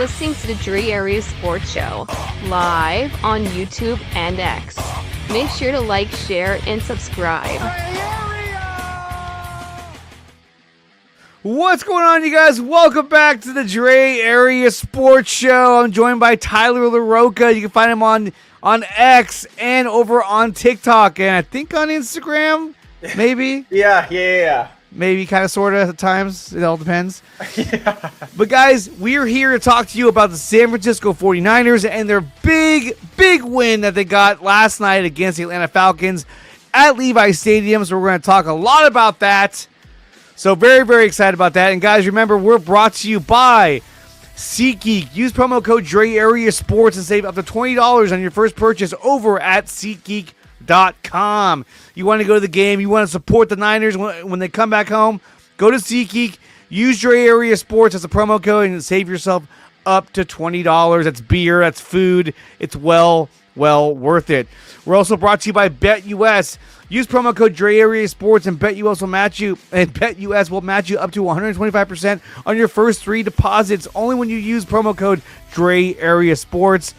listening to the Dre Area Sports Show, live on YouTube and X. Make sure to like, share, and subscribe. What's going on, you guys? Welcome back to the Dre Area Sports Show. I'm joined by Tyler LaRocca. You can find him on X and over on TikTok, and I think on Instagram, maybe. Yeah. Maybe, kind of, sort of, at times. It all depends. Yeah. But, guys, we're here to talk to you about the San Francisco 49ers and their big win that they got last night against the Atlanta Falcons at Levi Stadium. So we're going to talk a lot about that. So very, very excited about that. And, guys, remember, we're brought to you by SeatGeek. Use promo code DreAreaSports and save up to $20 on your first purchase over at SeatGeek.com. You want to go to the game, you want to support the Niners when they come back home, go to SeatGeek, use Dre Area Sports as a promo code, and save yourself up to $20. That's beer, that's food. It's well worth it. We're also brought to you by BetUS. Use promo code Dre Area Sports and BetUS will match you up to 125% on your first 3 deposits only when you use promo code Dre Area Sports.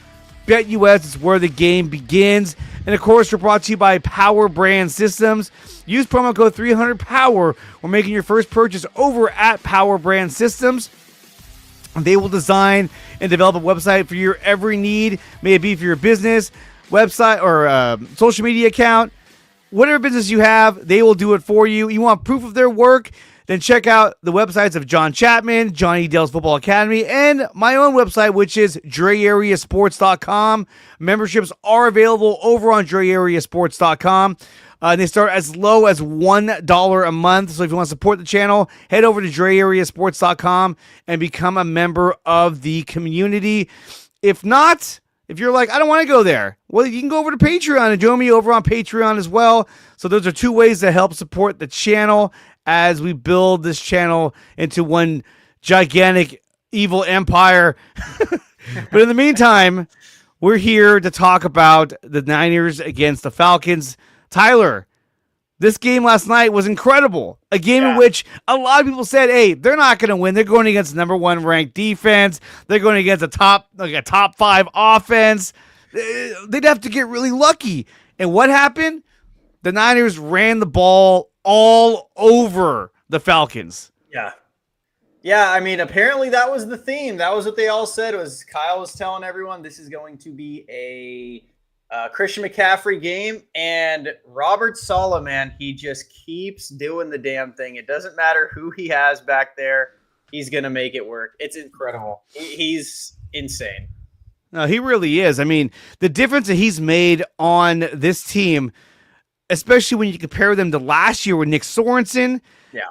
BetUS is where the game begins. And, of course, we're brought to you by Power Brand Systems. Use promo code 300POWER when making your first purchase over at Power Brand Systems. They will design and develop a website for your every need, may it be for your business, website, or social media account. Whatever business you have, they will do it for you. You want proof of their work? Then check out the websites of John Chapman, Johnny Dale's Football Academy, and my own website, which is DreAreaSports.com. Memberships are available over on DreAreaSports.com. They start as low as $1 a month. So if you want to support the channel, head over to DreAreaSports.com and become a member of the community. If not, if you're like, I don't want to go there, well, you can go over to Patreon and join me over on Patreon as well. So those are 2 ways to help support the channel as we build this channel into one gigantic evil empire. But in the meantime, we're here to talk about the Niners against the Falcons. Tyler, this game last night was incredible. A game in which a lot of people said, hey, they're not going to win. They're going against the number 1 ranked defense. They're going against a top 5 offense. They'd have to get really lucky. And what happened? The Niners ran the ball all over the Falcons. Yeah, I mean, apparently that was the theme. That was what they all said. Was Kyle was telling everyone this is going to be a Christian McCaffrey game. And Robert Saleh, man, he just keeps doing the damn thing. It doesn't matter who he has back there. He's going to make it work. It's incredible. He's insane. No, he really is. I mean, the difference that he's made on this team, especially when you compare them to last year with Nick Sorensen,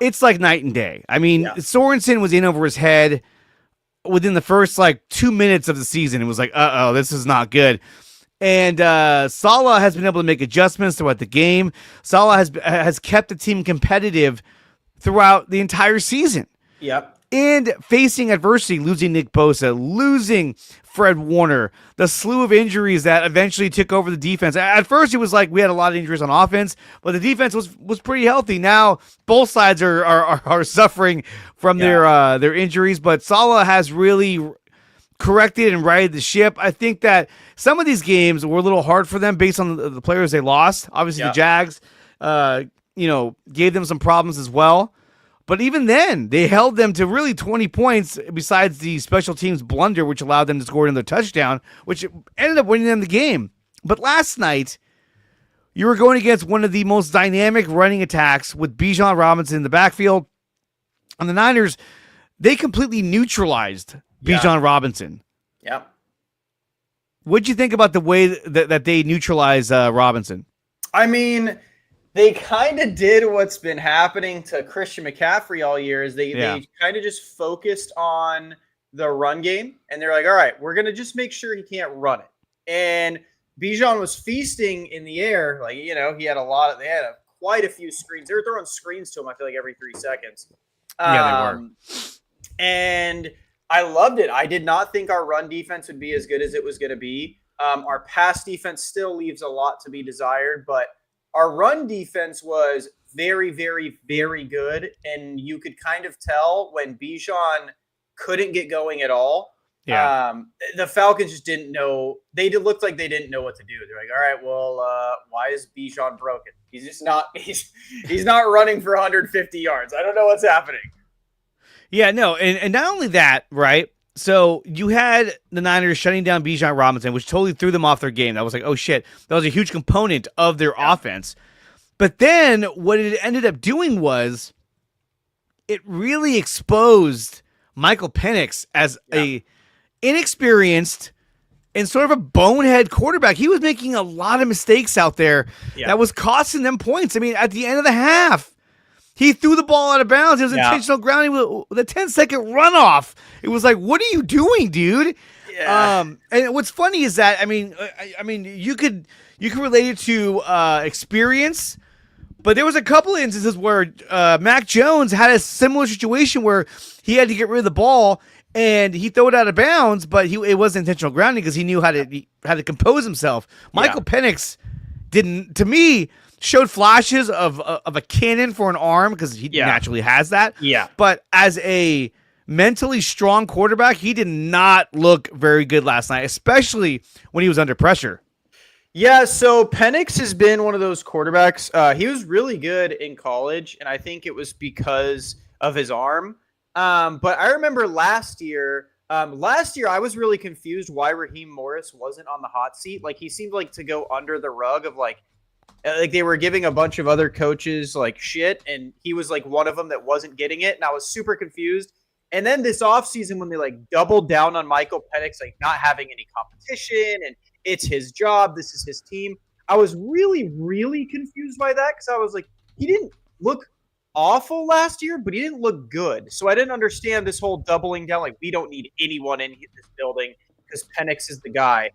it's like night and day. I mean, Sorensen was in over his head within the first 2 minutes of the season. It was like, this is not good. And Saleh has been able to make adjustments throughout the game. Saleh has kept the team competitive throughout the entire season. Yep. And facing adversity, losing Nick Bosa, losing Fred Warner, the slew of injuries that eventually took over the defense. At first, it was like we had a lot of injuries on offense, but the defense was pretty healthy. Now, both sides are suffering from their injuries, but Saleh has really corrected and righted the ship. I think that some of these games were a little hard for them based on the players they lost. Obviously, the Jags, gave them some problems as well. But even then, they held them to really 20 points besides the special teams blunder, which allowed them to score another touchdown, which ended up winning them the game. But last night, you were going against one of the most dynamic running attacks with Bijan Robinson in the backfield. And the Niners, they completely neutralized Bijan Robinson. Yep. What'd you think about the way that they neutralized Robinson? I mean, they kind of did what's been happening to Christian McCaffrey all year is they kind of just focused on the run game. And they're like, all right, we're going to just make sure he can't run it. And Bijan was feasting in the air. He had quite a few screens. They were throwing screens to him, I feel like, every 3 seconds. Yeah, they were. And I loved it. I did not think our run defense would be as good as it was going to be. Our pass defense still leaves a lot to be desired, but our run defense was very, very, very good. And you could kind of tell when Bijan couldn't get going at all, Yeah. The Falcons just didn't know. Looked like they didn't know what to do. They're like, all right, well, why is Bijan broken? He's just not. He's not running for 150 yards. I don't know what's happening. Yeah, no, and not only that, right? So you had the Niners shutting down Bijan Robinson, which totally threw them off their game. That was like, oh shit, that was a huge component of their offense. But then what it ended up doing was it really exposed Michael Penix as a inexperienced and sort of a bonehead quarterback. He was making a lot of mistakes out there that was costing them points. I mean, at the end of the half, he threw the ball out of bounds. It was intentional grounding with a 10-second runoff. It was like, what are you doing, dude? Yeah. And what's funny is that, I mean, you could relate it to experience, but there was a couple of instances where Mac Jones had a similar situation where he had to get rid of the ball and he threw it out of bounds, but it wasn't intentional grounding because he knew how to compose himself. Michael Penix didn't, to me, showed flashes of a cannon for an arm because he naturally has that. Yeah. But as a mentally strong quarterback, he did not look very good last night, especially when he was under pressure. Yeah, so Penix has been one of those quarterbacks. He was really good in college, and I think it was because of his arm. But I remember last year I was really confused why Raheem Morris wasn't on the hot seat. Like, he seemed like to go under the rug of like they were giving a bunch of other coaches like shit, and he was like one of them that wasn't getting it, and I was super confused. And then this offseason when they like doubled down on Michael Penix, like not having any competition and it's his job, this is his team, I was really, really confused by that because I was like, he didn't look awful last year, but he didn't look good. So I didn't understand this whole doubling down, like we don't need anyone in this building because Penix is the guy.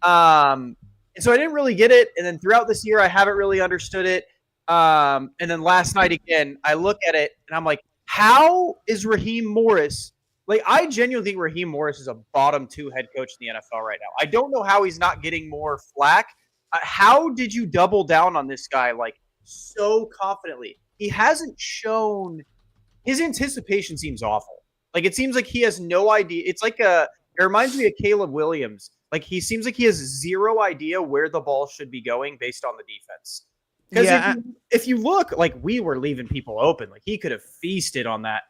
And so I didn't really get it. And then throughout this year, I haven't really understood it. And then last night again, I look at it and I'm like, how is Raheem Morris? Like, I genuinely think Raheem Morris is a bottom 2 head coach in the NFL right now. I don't know how he's not getting more flack. How did you double down on this guy like so confidently? He hasn't shown – his anticipation seems awful. Like, it seems like he has no idea. It's like it reminds me of Caleb Williams. Like, he seems like he has zero idea where the ball should be going based on the defense. Because if you look, like, we were leaving people open. Like, he could have feasted on that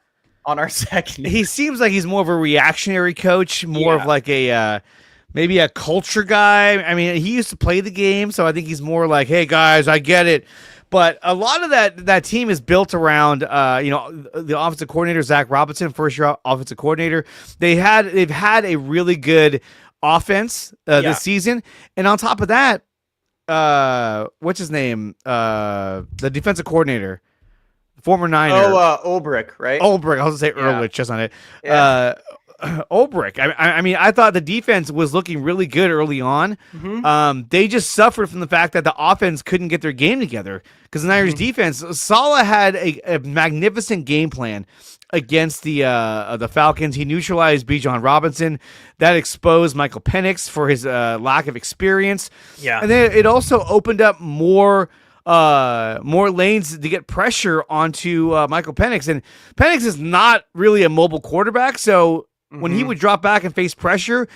on our second. He seems like he's more of a reactionary coach, more of like a maybe a culture guy. I mean, he used to play the game, so I think he's more like, hey, guys, I get it. But a lot of that team is built around, the offensive coordinator, Zach Robinson, first-year offensive coordinator. They've had a really good offense this season. And on top of that, what's his name? The defensive coordinator, former Niner. Ulbrich, right? Ulbrich. I was going to say Ehrlich, just on it. Yeah. Ulbrich. I mean, I thought the defense was looking really good early on. Mm-hmm. They just suffered from the fact that the offense couldn't get their game together because the Niners defense, Saleh had a magnificent game plan against the Falcons. He neutralized Bijan Robinson. That exposed Michael Penix for his lack of experience. Yeah. And then it also opened up more lanes to get pressure onto Michael Penix. And Penix is not really a mobile quarterback, so when he would drop back and face pressure,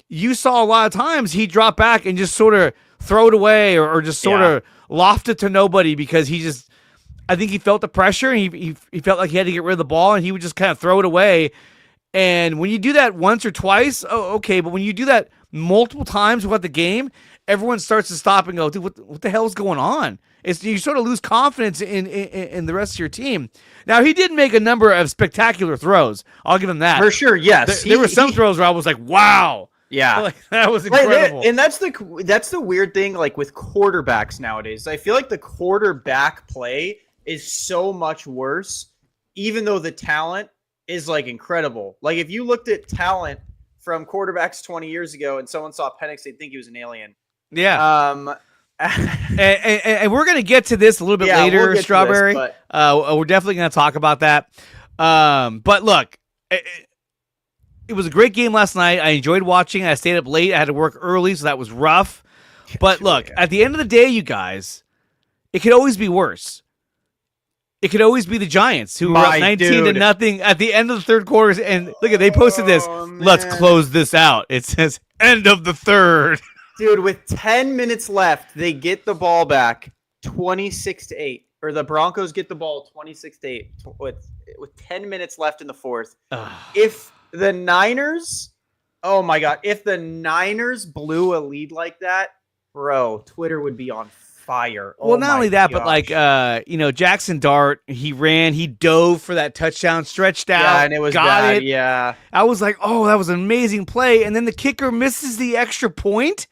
you saw a lot of times he'd drop back and just sort of throw it away or just sort of loft it to nobody because I think he felt the pressure and he felt like he had to get rid of the ball and he would just kind of throw it away. And when you do that once or twice, okay. But when you do that multiple times throughout the game, everyone starts to stop and go, dude, what the hell is going on? You sort of lose confidence in the rest of your team. Now, he did make a number of spectacular throws. I'll give him that. For sure, yes. There were some throws where I was like, wow. Yeah. Like, that was incredible. And that's the weird thing, like, with quarterbacks nowadays. I feel like the quarterback play is so much worse, even though the talent is, like, incredible. Like, if you looked at talent from quarterbacks 20 years ago and someone saw Penix, they'd think he was an alien. Yeah. And we're going to get to this a little bit later, we'll Strawberry. We're definitely going to talk about that. But look, it was a great game last night. I enjoyed watching. I stayed up late. I had to work early, so that was rough. But look, at the end of the day, you guys, it could always be worse. it could always be the Giants who were up 19-0 at the end of the third quarter. And look at, they posted this. Let's close this out. It says end of the third. Dude, with 10 minutes left, they get the ball back 26-8. Or the Broncos get the ball 26-8 with 10 minutes left in the fourth. If the Niners, oh my God, if the Niners blew a lead like that, bro, Twitter would be on fire. Well, not only that, but like, Jackson Dart, he dove for that touchdown, stretched out. Yeah, and it was got bad, it. yeah. I was like, oh, that was an amazing play. And then the kicker misses the extra point.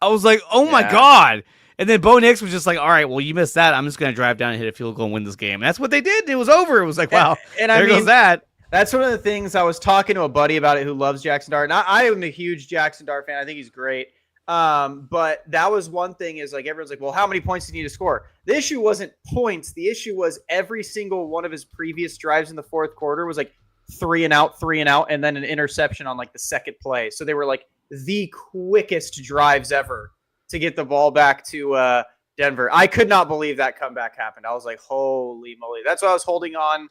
I was like, oh my God. And then Bo Nix was just like, all right, well, you missed that. I'm just going to drive down and hit a field goal and win this game. And that's what they did. It was over. It was like, wow, and there goes that. That's one of the things I was talking to a buddy about it who loves Jackson Dart. And I am a huge Jackson Dart fan. I think he's great. But that was one thing is like, everyone's like, well, how many points do you need to score? The issue wasn't points. The issue was every single one of his previous drives in the fourth quarter was like 3 and out, and then an interception on like the second play. So they were like the quickest drives ever to get the ball back to Denver. I could not believe that comeback happened. I was like, holy moly. That's why I was holding on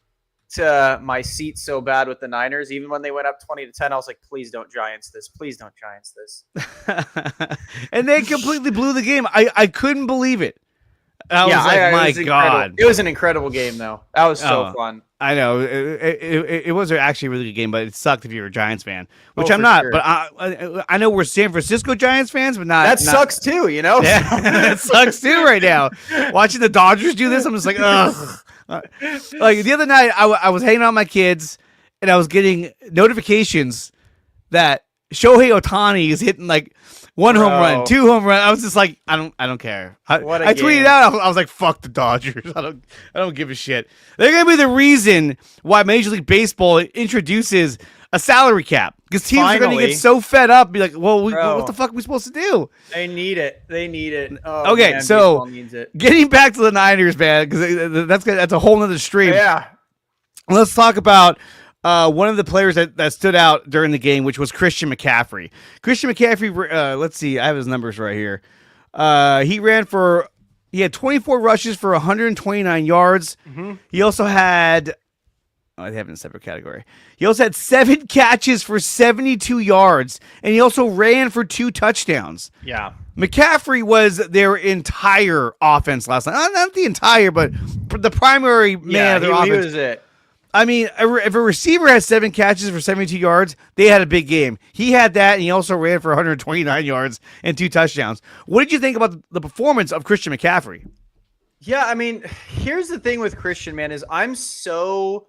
to my seat so bad with the Niners. Even when they went up 20-10, I was like, please don't Giants this. Please don't Giants this. And they completely blew the game. I couldn't believe it. I was like, my God. It was an incredible game, though. That was so fun. I know. It was actually a really good game, but it sucked if you're a Giants fan, which I'm not. Sure. But I know we're San Francisco Giants fans, but not. That sucks too, you know? Yeah, that sucks too right now. Watching the Dodgers do this, I'm just like, ugh. Like the other night, I was hanging out with my kids, and I was getting notifications that Shohei Ohtani is hitting like 1 home run, 2 home run. I was just like, I don't care. I tweeted out. I was like, fuck the Dodgers. I don't give a shit. They're gonna be the reason why Major League Baseball introduces a salary cap, because teams are gonna get so fed up, and be like, well, what the fuck are we supposed to do? They need it. Oh, okay, man, so getting back to the Niners, man, because that's a whole nother stream. Yeah. Let's talk about one of the players that stood out during the game, which was Christian McCaffrey. Christian McCaffrey, let's see, I have his numbers right here. He had 24 rushes for 129 yards. Mm-hmm. He also had, they have it in a separate category. He also had 7 catches for 72 yards, and he also ran for 2 touchdowns. Yeah. McCaffrey was their entire offense last night. Not the entire, but the primary man of their offense. He was it. I mean, if a receiver has 7 catches for 72 yards, they had a big game. He had that, and he also ran for 129 yards and 2 touchdowns. What did you think about the performance of Christian McCaffrey? Yeah, I mean, here's the thing with Christian, man, is I'm so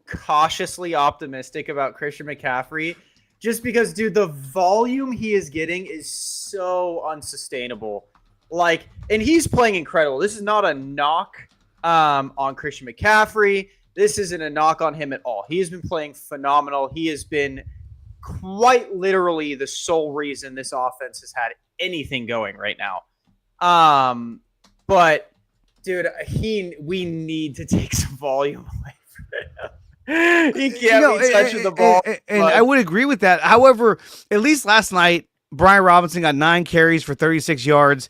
cautiously optimistic about Christian McCaffrey just because, dude, the volume he is getting is so unsustainable. Like, and he's playing incredible. This is not a knock on Christian McCaffrey. This isn't a knock on him at all. He has been playing phenomenal. He has been quite literally the sole reason this offense has had anything going right now. But dude, we need to take some volume away from him. He can't be touching the ball. And I would agree with that. However, at least last night, Brian Robinson got 9 carries for 36 yards,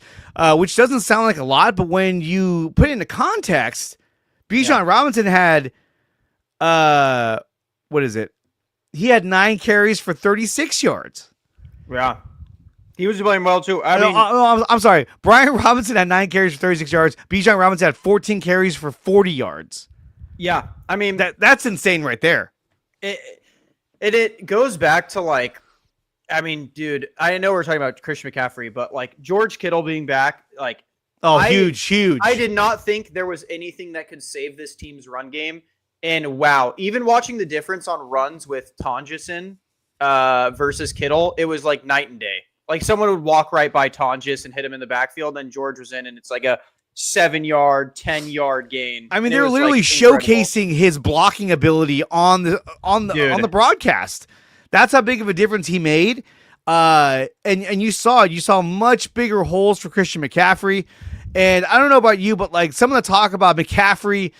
which doesn't sound like a lot, but when you put it into context, Bijan Robinson had, what is it? He had 9 carries for 36 yards. Yeah. He was playing well, too. I'm sorry. Brian Robinson had 9 carries for 36 yards. Bijan Robinson had 14 carries for 40 yards. Yeah. I mean, that's insane right there. It goes back to, like, I mean, dude, I know we're talking about Christian McCaffrey, but, like, George Kittle being back, like, huge. I did not think there was anything that could save this team's run game. And wow, even watching the difference on runs with Tonjison versus Kittle, it was like night and day. Like someone would walk right by Tonjus and hit him in the backfield, then George was in, and it's like a 7-yard, 10-yard gain. I mean, they're literally showcasing his blocking ability on the broadcast. That's how big of a difference he made. And you saw much bigger holes for Christian McCaffrey. And I don't know about you, but like some of the talk about McCaffrey,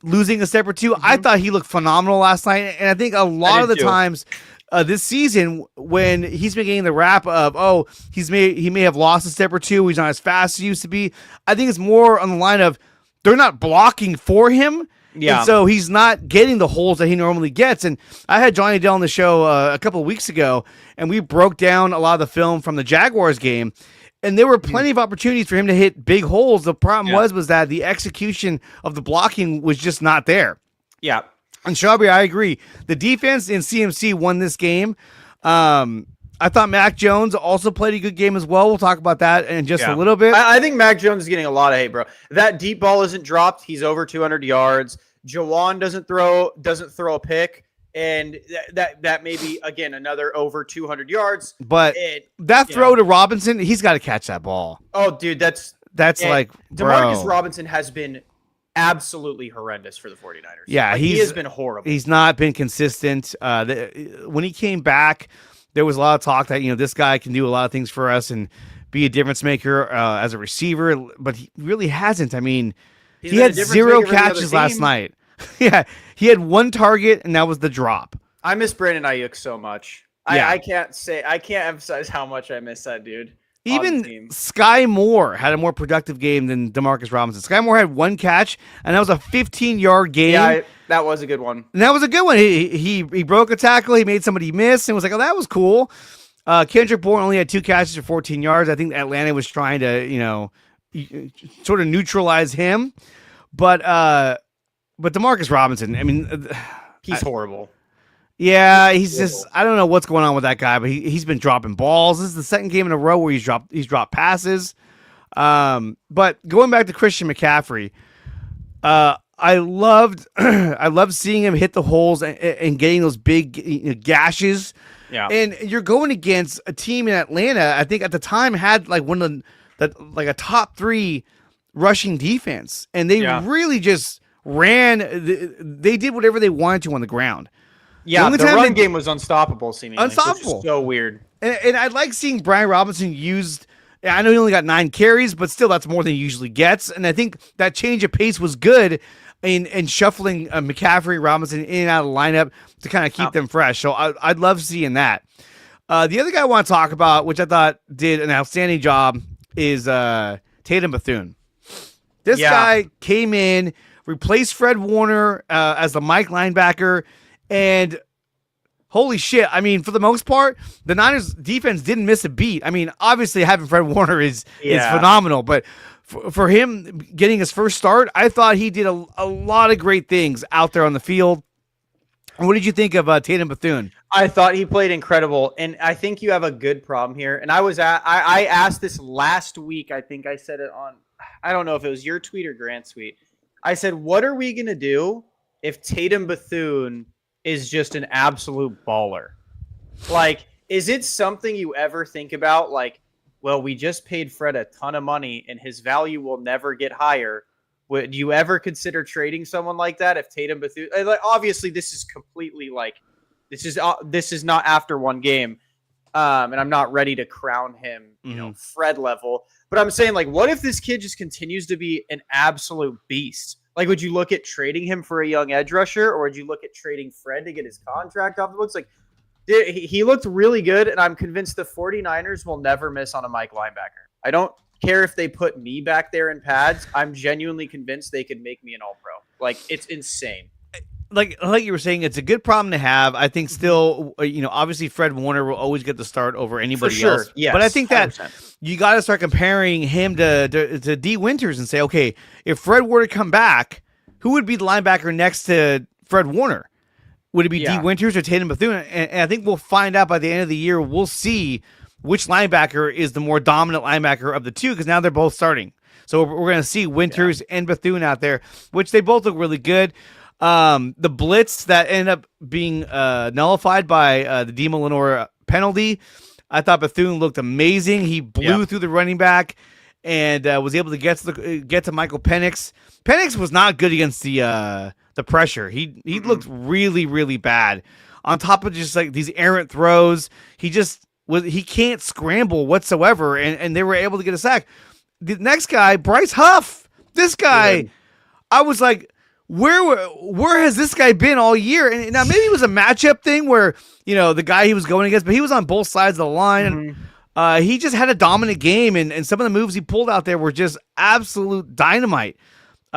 losing a step or two, I thought he looked phenomenal last night. And I think a lot of the times this season, when he's been getting the rap of, he may have lost a step or two, he's not as fast as he used to be, I think it's more on the line of they're not blocking for him. Yeah. And so he's not getting the holes that he normally gets. And I had Johnny Dell on the show a couple of weeks ago, and we broke down a lot of the film from the Jaguars game. And there were plenty of opportunities for him to hit big holes. The problem was that the execution of the blocking was just not there. Yeah. And Shelby, I agree. The defense in CMC won this game. I thought Mac Jones also played a good game as well. We'll talk about that in just a little bit. I think Mac Jones is getting a lot of hate, bro. That deep ball isn't dropped. He's over 200 yards. Jawan doesn't throw a pick, and that may be again another over 200 yards. But that throw to Robinson, he's got to catch that ball. Oh, dude, that's like Demarcus Robinson has been absolutely horrendous for the 49ers. Yeah, he has been horrible. He's not been consistent. When he came back, there was a lot of talk that this guy can do a lot of things for us and be a difference maker as a receiver, but he really hasn't. I mean, he had 0 catches last night. Yeah, he had 1 target, and that was the drop. I miss Brandon Ayuk so much. Yeah. I can't emphasize how much I miss that dude. Even Sky Moore had a more productive game than Demarcus Robinson. Sky Moore had 1 catch, and that was a 15-yard game. Yeah, that was a good one. And that was a good one. He broke a tackle. He made somebody miss, and was like, oh, that was cool. Kendrick Bourne only had 2 catches for 14 yards. I think Atlanta was trying to, sort of neutralize him. But Demarcus Robinson, I mean, he's horrible. Yeah, he's just, I don't know what's going on with that guy, but he's been dropping balls. This is the second game in a row where he's dropped passes. But going back to Christian McCaffrey, I loved seeing him hit the holes and getting those big gashes. Yeah. And you're going against a team in Atlanta, I think at the time had like a top 3 rushing defense. And they really just ran, they did whatever they wanted to on the ground. Yeah, the run game was unstoppable, seemingly. Unstoppable. Which is so weird. And I like seeing Brian Robinson used. I know he only got 9 carries, but still that's more than he usually gets. And I think that change of pace was good in shuffling McCaffrey, Robinson in and out of the lineup to kind of keep them fresh. So I'd love seeing that. The other guy I want to talk about, which I thought did an outstanding job, is Tatum Bethune. This guy came in, replaced Fred Warner as the Mike linebacker, and holy shit, I mean, for the most part, the Niners defense didn't miss a beat. I mean, obviously having Fred Warner is phenomenal, but for him getting his first start, I thought he did a lot of great things out there on the field. What did you think of Tatum Bethune? I thought he played incredible, and I think you have a good problem here. And I asked this last week. I think I said it on, I don't know if it was your tweet or Grant's tweet. I said, what are we going to do if Tatum Bethune is just an absolute baller? Like, is it something you ever think about? Like, well, we just paid Fred a ton of money and his value will never get higher. Would you ever consider trading someone like that if Tatum Bethune? Like, obviously, this is completely like this is not after one game, and I'm not ready to crown him, Fred level. But I'm saying, like, what if this kid just continues to be an absolute beast? Like, would you look at trading him for a young edge rusher, or would you look at trading Fred to get his contract off the books? Like, dude, he looked really good, and I'm convinced the 49ers will never miss on a Mike linebacker. I don't care if they put me back there in pads. I'm genuinely convinced they could make me an all-pro. Like, it's insane. Like you were saying, it's a good problem to have. I think still, obviously Fred Warner will always get the start over anybody else. Yes, but I think that 100%. You got to start comparing him to D. Winters and say, okay, if Fred were to come back, who would be the linebacker next to Fred Warner? Would it be D. Winters or Tatum Bethune? And I think we'll find out by the end of the year. We'll see which linebacker is the more dominant linebacker of the two, because now they're both starting. So we're going to see Winters and Bethune out there, which they both look really good. The blitz that ended up being nullified by the Dima Lenore penalty, I thought Bethune looked amazing. He blew through the running back and was able to get to Michael Penix. Penix was not good against the pressure. He looked really, really bad. On top of just like these errant throws, he can't scramble whatsoever, and they were able to get a sack. The next guy, Bryce Huff. This guy, I was like, where has this guy been all year? And now maybe it was a matchup thing where, the guy he was going against, but he was on both sides of the line. And he just had a dominant game, and some of the moves he pulled out there were just absolute dynamite.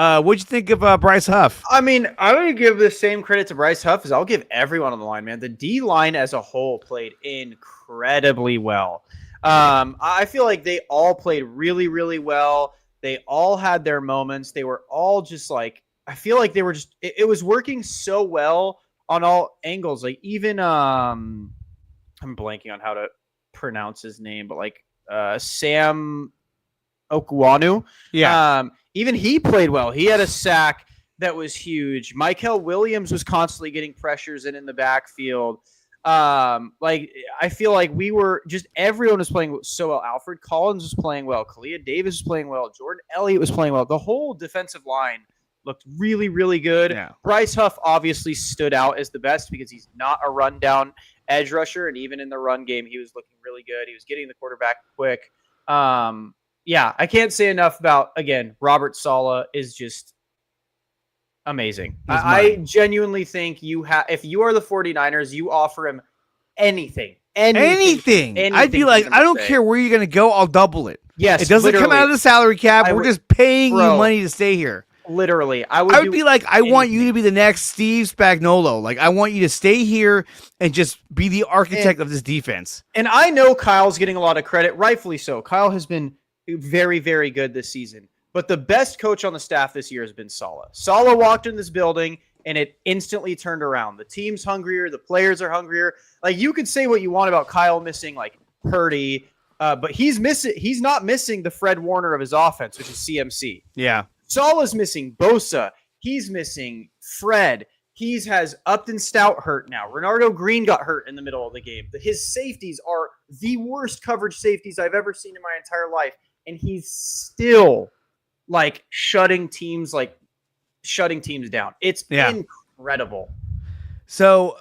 What'd you think of Bryce Huff? I mean, I'm going to give the same credit to Bryce Huff as I'll give everyone on the line, man. The D line as a whole played incredibly well. I feel like they all played really, really well. They all had their moments. They were all just like, I feel like they were just, it was working so well on all angles. Like even, I'm blanking on how to pronounce his name, but like Sam Okwanu. Yeah. Even he played well. He had a sack that was huge. Michael Williams was constantly getting pressures in the backfield. Like I feel like we were just everyone was playing so well. Alfred Collins was playing well. Kalia Davis was playing well. Jordan Elliott was playing well. The whole defensive line looked really, really good. Yeah. Bryce Huff obviously stood out as the best because he's not a rundown edge rusher, and even in the run game, he was looking really good. He was getting the quarterback quick. Yeah, I can't say enough about, again, Robert Saleh is just amazing. I genuinely think if you are the 49ers, you offer him anything. I'd be like, I don't care where you're going to go. I'll double it. Yes, it doesn't come out of the salary cap. We're just paying you money to stay here. Literally, I would be like, I want you to be the next Steve Spagnuolo. Like, I want you to stay here and just be the architect of this defense. And I know Kyle's getting a lot of credit, rightfully so. Kyle has been very, very good this season. But the best coach on the staff this year has been Saleh. Saleh walked in this building, and it instantly turned around. The team's hungrier. The players are hungrier. Like, you could say what you want about Kyle missing, like, Purdy, but he's not missing the Fred Warner of his offense, which is CMC. Yeah. Saleh's missing Bosa. He's missing Fred. He has Upton Stout hurt now. Renardo Green got hurt in the middle of the game. His safeties are the worst coverage safeties I've ever seen in my entire life. And he's still like shutting teams down. It's incredible. So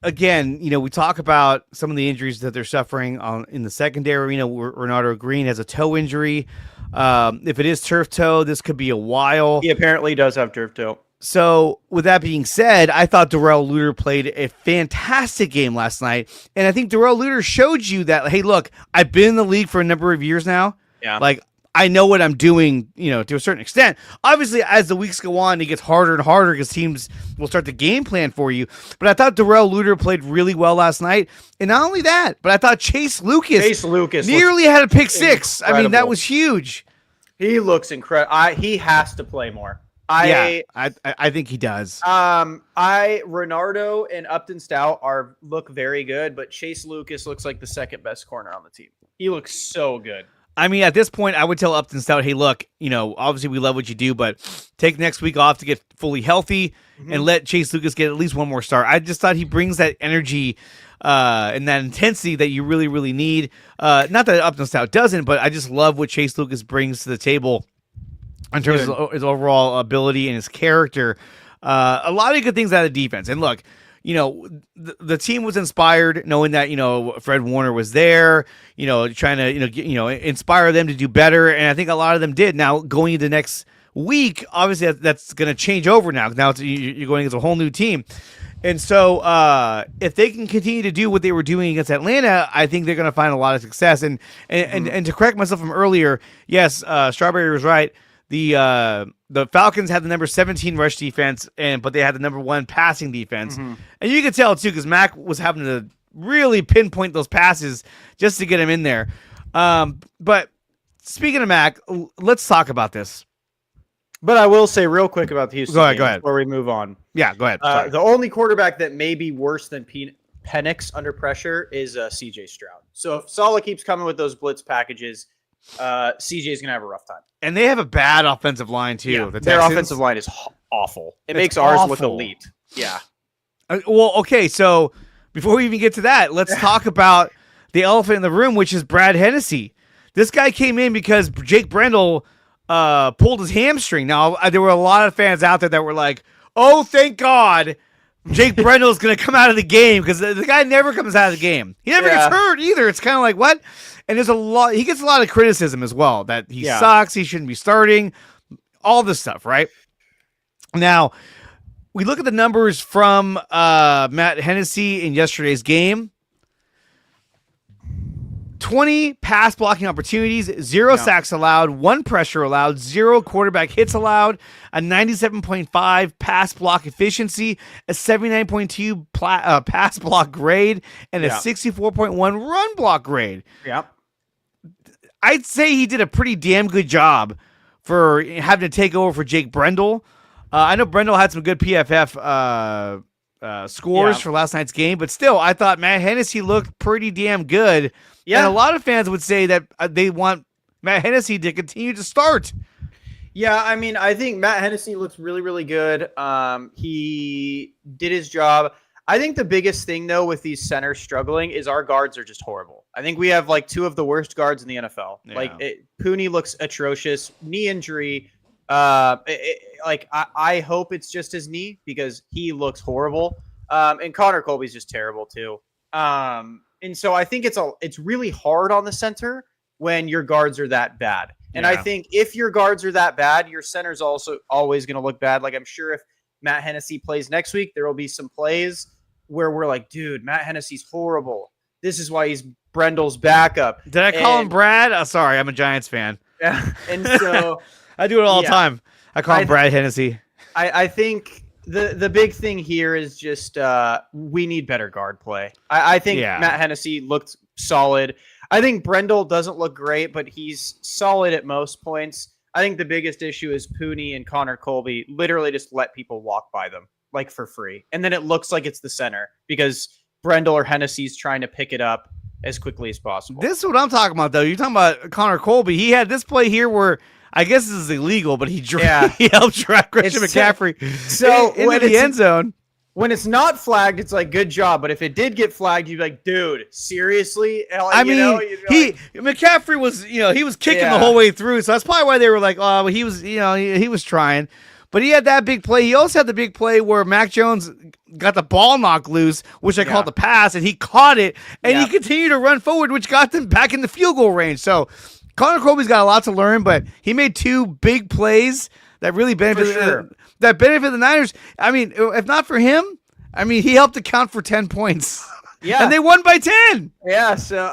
again, we talk about some of the injuries that they're suffering in the secondary. Renardo Green has a toe injury. If it is turf toe, this could be a while. He apparently does have turf toe. So with that being said, I thought Darrell Luter played a fantastic game last night. And I think Darrell Luter showed you that, hey, look, I've been in the league for a number of years now. Yeah. Like, I know what I'm doing, to a certain extent. Obviously, as the weeks go on, it gets harder and harder because teams will start the game plan for you. But I thought Darrell Luter played really well last night. And not only that, but I thought Chase Lucas nearly had a pick six. Incredible. I mean, that was huge. He looks incredible. He has to play more. I think he does. Renardo and Upton Stout look very good, but Chase Lucas looks like the second best corner on the team. He looks so good. I mean, at this point, I would tell Upton Stout, hey, look, obviously we love what you do, but take next week off to get fully healthy and let Chase Lucas get at least one more start. I just thought he brings that energy and that intensity that you really, really need. Not that Upton Stout doesn't, but I just love what Chase Lucas brings to the table in terms of his overall ability and his character. A lot of good things out of the defense. And look, the team was inspired knowing that, Fred Warner was there, trying to, inspire them to do better. And I think a lot of them did. Now, going into next week, obviously that's going to change over now. Now you're going against a whole new team. And so if they can continue to do what they were doing against Atlanta, I think they're going to find a lot of success. And to correct myself from earlier, yes, Strawberry was right. The Falcons had the number 17 rush defense, but they had the number 1 passing defense. And you could tell, too, because Mac was having to really pinpoint those passes just to get him in there. But speaking of Mac, let's talk about this. But I will say real quick about the Houston game go ahead. Before we move on. Yeah, go ahead. The only quarterback that may be worse than Penix under pressure is C.J. Stroud. So if Saleh keeps coming with those blitz packages, CJ is going to have a rough time. And they have a bad offensive line, too. Yeah, their offensive line is awful. It makes ours look elite. Yeah. Well, okay, so before we even get to that, let's talk about the elephant in the room, which is Brad Hennessy. This guy came in because Jake Brendel pulled his hamstring. Now, there were a lot of fans out there that were like, oh, thank God Jake Brendel is going to come out of the game, because the guy never comes out of the game. He never gets hurt either. It's kind of like, what? And he gets a lot of criticism as well, that he sucks, he shouldn't be starting, all this stuff, right? Now, we look at the numbers from Matt Hennessy in yesterday's game. 20 pass blocking opportunities, 0 sacks allowed, 1 pressure allowed, 0 quarterback hits allowed, a 97.5 pass block efficiency, a 79.2 pass block grade, and a 64.1 run block grade. Yeah. I'd say he did a pretty damn good job for having to take over for Jake Brendel. I know Brendel had some good PFF scores for last night's game, but still, I thought Matt Hennessy looked pretty damn good. Yeah. And a lot of fans would say that they want Matt Hennessy to continue to start. Yeah, I mean, I think Matt Hennessy looks really, really good. He did his job. I think the biggest thing, though, with these centers struggling is our guards are just horrible. I think we have, like, 2 of the worst guards in the NFL. Yeah. Like, Pooney looks atrocious. Knee injury. I hope it's just his knee because he looks horrible. And Connor Colby's just terrible, too. And so I think it's really hard on the center when your guards are that bad. And I think if your guards are that bad, your center's also always going to look bad. Like, I'm sure if Matt Hennessy plays next week, there will be some plays where we're like, dude, Matt Hennessy's horrible. This is why he's Brendel's backup. Did I call him Brad? Oh, sorry, I'm a Giants fan. Yeah, and so I do it all the time. I call him Brad Hennessy. I think the big thing here is just we need better guard play. I think Matt Hennessy looked solid. I think Brendel doesn't look great, but he's solid at most points. I think the biggest issue is Pooney and Connor Colby literally just let people walk by them, like, for free. And then it looks like it's the center because Brendel or Hennessy's trying to pick it up as quickly as possible. This is what I'm talking about, though. You're talking about Connor Colby. He had this play here where I guess this is illegal, but he helped track Christian McCaffrey into the end zone. When it's not flagged, it's like, good job. But if it did get flagged, you'd be like, dude, seriously? McCaffrey was, he was kicking the whole way through. So that's probably why they were like, oh, he was, he was trying. But he had that big play. He also had the big play where Mac Jones got the ball knocked loose, which I called the pass, and he caught it, and he continued to run forward, which got them back in the field goal range. So Connor Colby's got a lot to learn, but he made 2 big plays that really benefited the Niners. I mean, if not for him, he helped account for 10 points. Yeah. And they won by 10. Yeah, so,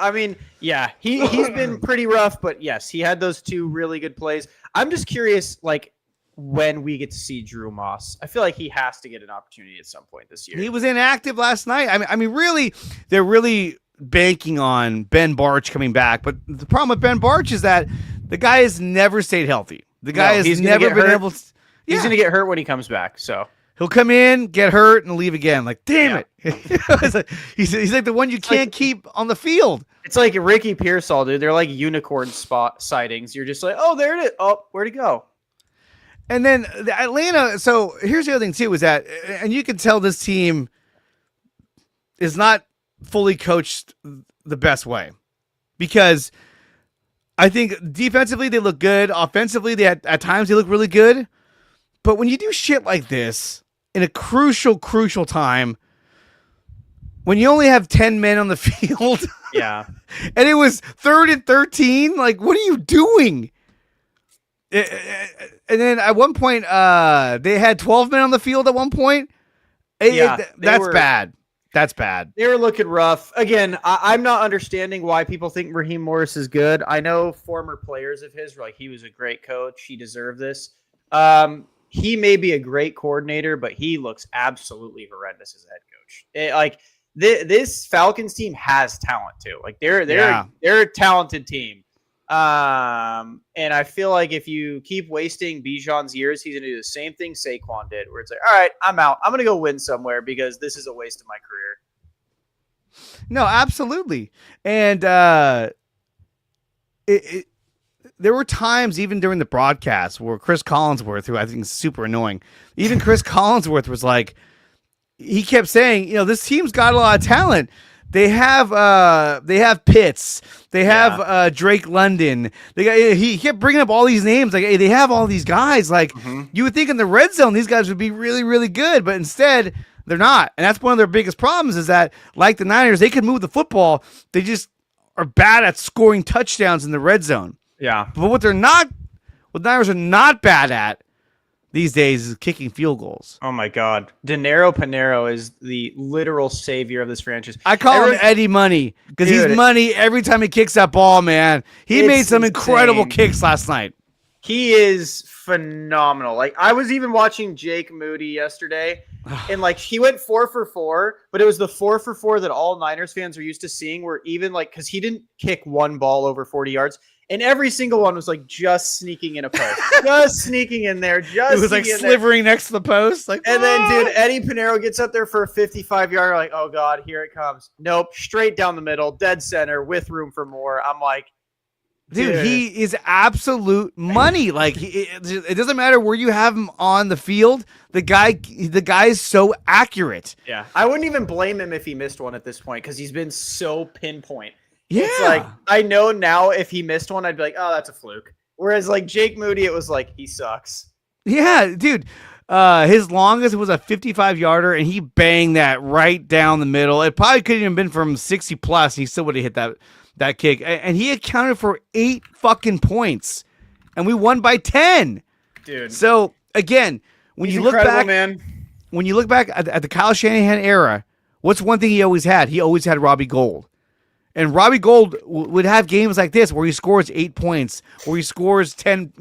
he's been pretty rough, but yes, he had those 2 really good plays. I'm just curious, like, when we get to see Drew Moss. I feel like he has to get an opportunity at some point this year. He was inactive last night. Really, they're really banking on Ben Barch coming back, but the problem with Ben Barch is that the guy has never stayed healtly. The guy has never been able to... He's going to get hurt when he comes back, so... He'll come in, get hurt, and leave again. Like, damn it. He's like the one you can't keep on the field. It's like Ricky Pearsall, dude. They're like unicorn spot sightings. You're just like, oh, there it is. Oh, where'd he go? And then the Atlanta. So here's the other thing, too, is that, and you can tell this team is not fully coached the best way. Because I think defensively they look good. Offensively, at times they look really good. But when you do shit like this in a crucial time, when you only have 10 men on the field, and it was 3rd and 13, like, what are you doing? And then at one point, they had 12 men on the field at one point. That's bad. That's bad. They were looking rough. Again, I'm not understanding why people think Raheem Morris is good. I know former players of his were like, he was a great coach. He deserved this. He may be a great coordinator, but he looks absolutely horrendous as a head coach. This Falcons team has talent too. Like they're a talented team. And I feel like if you keep wasting Bijan's years, he's gonna do the same thing Saquon did, where it's like, all right, I'm out. I'm gonna go win somewhere because this is a waste of my career. No, absolutely. And there were times even during the broadcast where Chris Collinsworth, who I think is super annoying, even Chris Collinsworth was like, he kept saying, this team's got a lot of talent. They have Pitts. They have Drake London. He kept bringing up all these names. Like, hey, they have all these guys. Like, you would think in the red zone these guys would be really, really good, but instead they're not. And that's one of their biggest problems is that, like the Niners, they can move the football. They just are bad at scoring touchdowns in the red zone. Yeah. But what the Niners are not bad at, these days is kicking field goals. Oh my God, Dinero Pinero is the literal savior of this franchise. I call him Eddie Money because he's money every time he kicks that ball, man. He made some incredible kicks last night. He is phenomenal. Like, I was even watching Jake Moody yesterday, and like he went 4 for 4, but it was the 4 for 4 that all Niners fans are used to seeing, where even like, because he didn't kick one ball over 40 yards. And every single one was like just sneaking in a post, just sneaking in there. It was like slivering next to the post. Like, and then, dude, Eddie Pinero gets up there for a 55-yarder. Like, oh God, here it comes. Nope, straight down the middle, dead center, with room for more. I'm like, dude, he is absolute money. Like, it doesn't matter where you have him on the field. The guy is so accurate. Yeah, I wouldn't even blame him if he missed one at this point because he's been so pinpoint. Yeah. It's like, I know now if he missed one, I'd be like, oh, that's a fluke. Whereas like Jake Moody, it was like, he sucks. Yeah, dude. His longest was a 55-yarder, and he banged that right down the middle. It probably couldn't even been from 60 plus. He still would have hit that kick. And he accounted for 8 fucking points, and we won by 10. Dude. So again, when you look back, man, when you look back at the Kyle Shanahan era, what's one thing he always had? He always had Robbie Gould. And Robbie Gould would have games like this where he scores 8 points, where he scores 10,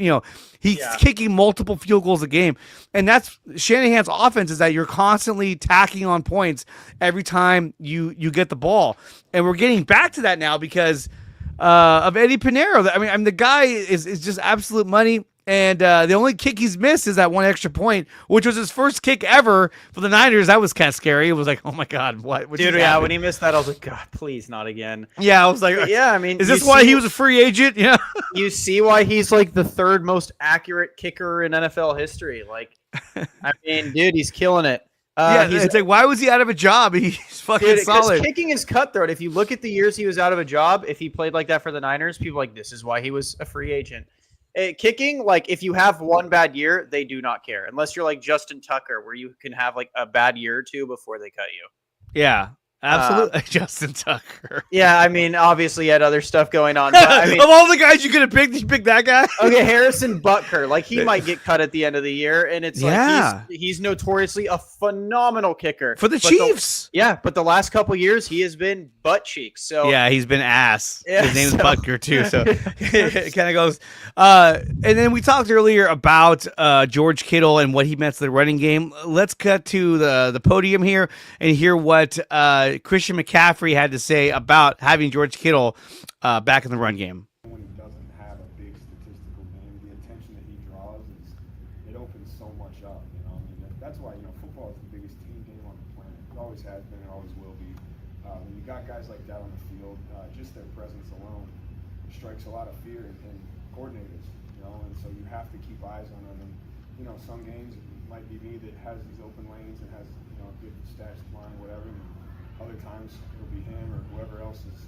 he's kicking multiple field goals a game. And that's Shanahan's offense, is that you're constantly tacking on points every time you get the ball. And we're getting back to that now because of Eddie Pinero. I mean, the guy is just absolute money. And the only kick he's missed is that one extra point, which was his first kick ever for the Niners. That was kind of scary. It was like, oh my God, what? Dude, yeah, when he missed that, I was like, God, please, not again. Yeah, I was like, yeah, I mean, is this why he was a free agent? Yeah, you see why he's like the 3rd most accurate kicker in NFL history. Like, I mean, dude, he's killing it. It's like, why was he out of a job? He's fucking solid. Kicking is cutthroat. If you look at the years he was out of a job, if he played like that for the Niners, people are like, this is why he was a free agent. Kicking, like, if you have one bad year, they do not care. Unless you're like Justin Tucker, where you can have like a bad year or two before they cut you. Yeah, absolutely. Justin Tucker. Yeah, I mean, obviously he had other stuff going on. But, I mean, of all the guys you could have picked, you picked that guy? Okay, Harrison Butker. Like, he might get cut at the end of the year. And it's like, he's notoriously a phenomenal kicker. For the Chiefs. But the last couple years, he has been butt cheeks. So yeah, he's been ass. Yeah, his name's Butker too. So it kind of goes. And then we talked earlier about George Kittle and what he meant to the running game. Let's cut to the podium here and hear what Christian McCaffrey had to say about having George Kittle back in the run game. When he doesn't have a big statistical game, the attention that he draws it opens so much up. I mean, that's why football is the biggest team game on the planet. It always has been, it always will be. When you got guys like that on the field, just their presence alone strikes a lot of fear in coordinators. And so you have to keep eyes on them. And some games it might be me that has these open lanes and has a good stats line, whatever. And other times it'll be him or whoever else is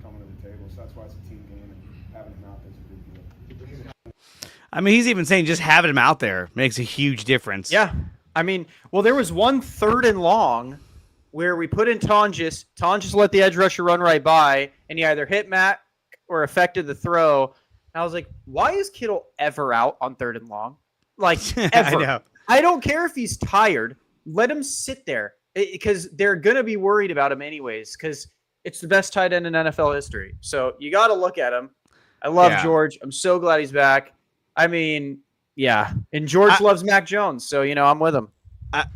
coming to the table. So that's why it's a team game, and having him out there's a big deal. I mean, he's even saying just having him out there makes a huge difference. Yeah. I mean, well, there was one 3rd and long where we put in Tonjes. Tonjes let the edge rusher run right by, and he either hit Matt or affected the throw. And I was like, why is Kittle ever out on 3rd and long? Like, ever. I know. I don't care if he's tired. Let him sit there because they're going to be worried about him anyways because it's the best tight end in NFL history. So you got to look at him. I love George. I'm so glad he's back. I mean, yeah. And George loves Mac Jones. So, I'm with him.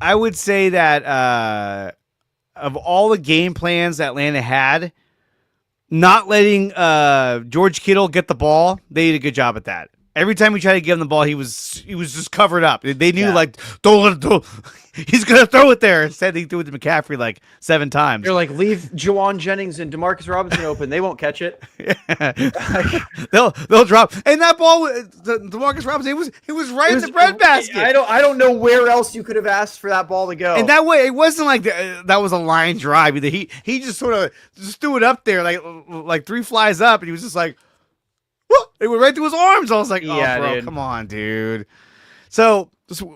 I would say that of all the game plans that Atlanta had, not letting George Kittle get the ball, they did a good job at that. Every time we tried to give him the ball, he was just covered up. They knew don't let him he's gonna throw it there. Instead, they threw it to McCaffrey like 7 times. They're like, leave Juwan Jennings and Demarcus Robinson open. They won't catch it. they'll drop. And that ball, Demarcus Robinson, it was right in the breadbasket. I don't know where else you could have asked for that ball to go. And that way, it wasn't like that was a line drive either. He just sort of just threw it up there like 3 flies up, and he was just like. It went right through his arms. I was like, oh, bro, dude. Come on, dude. So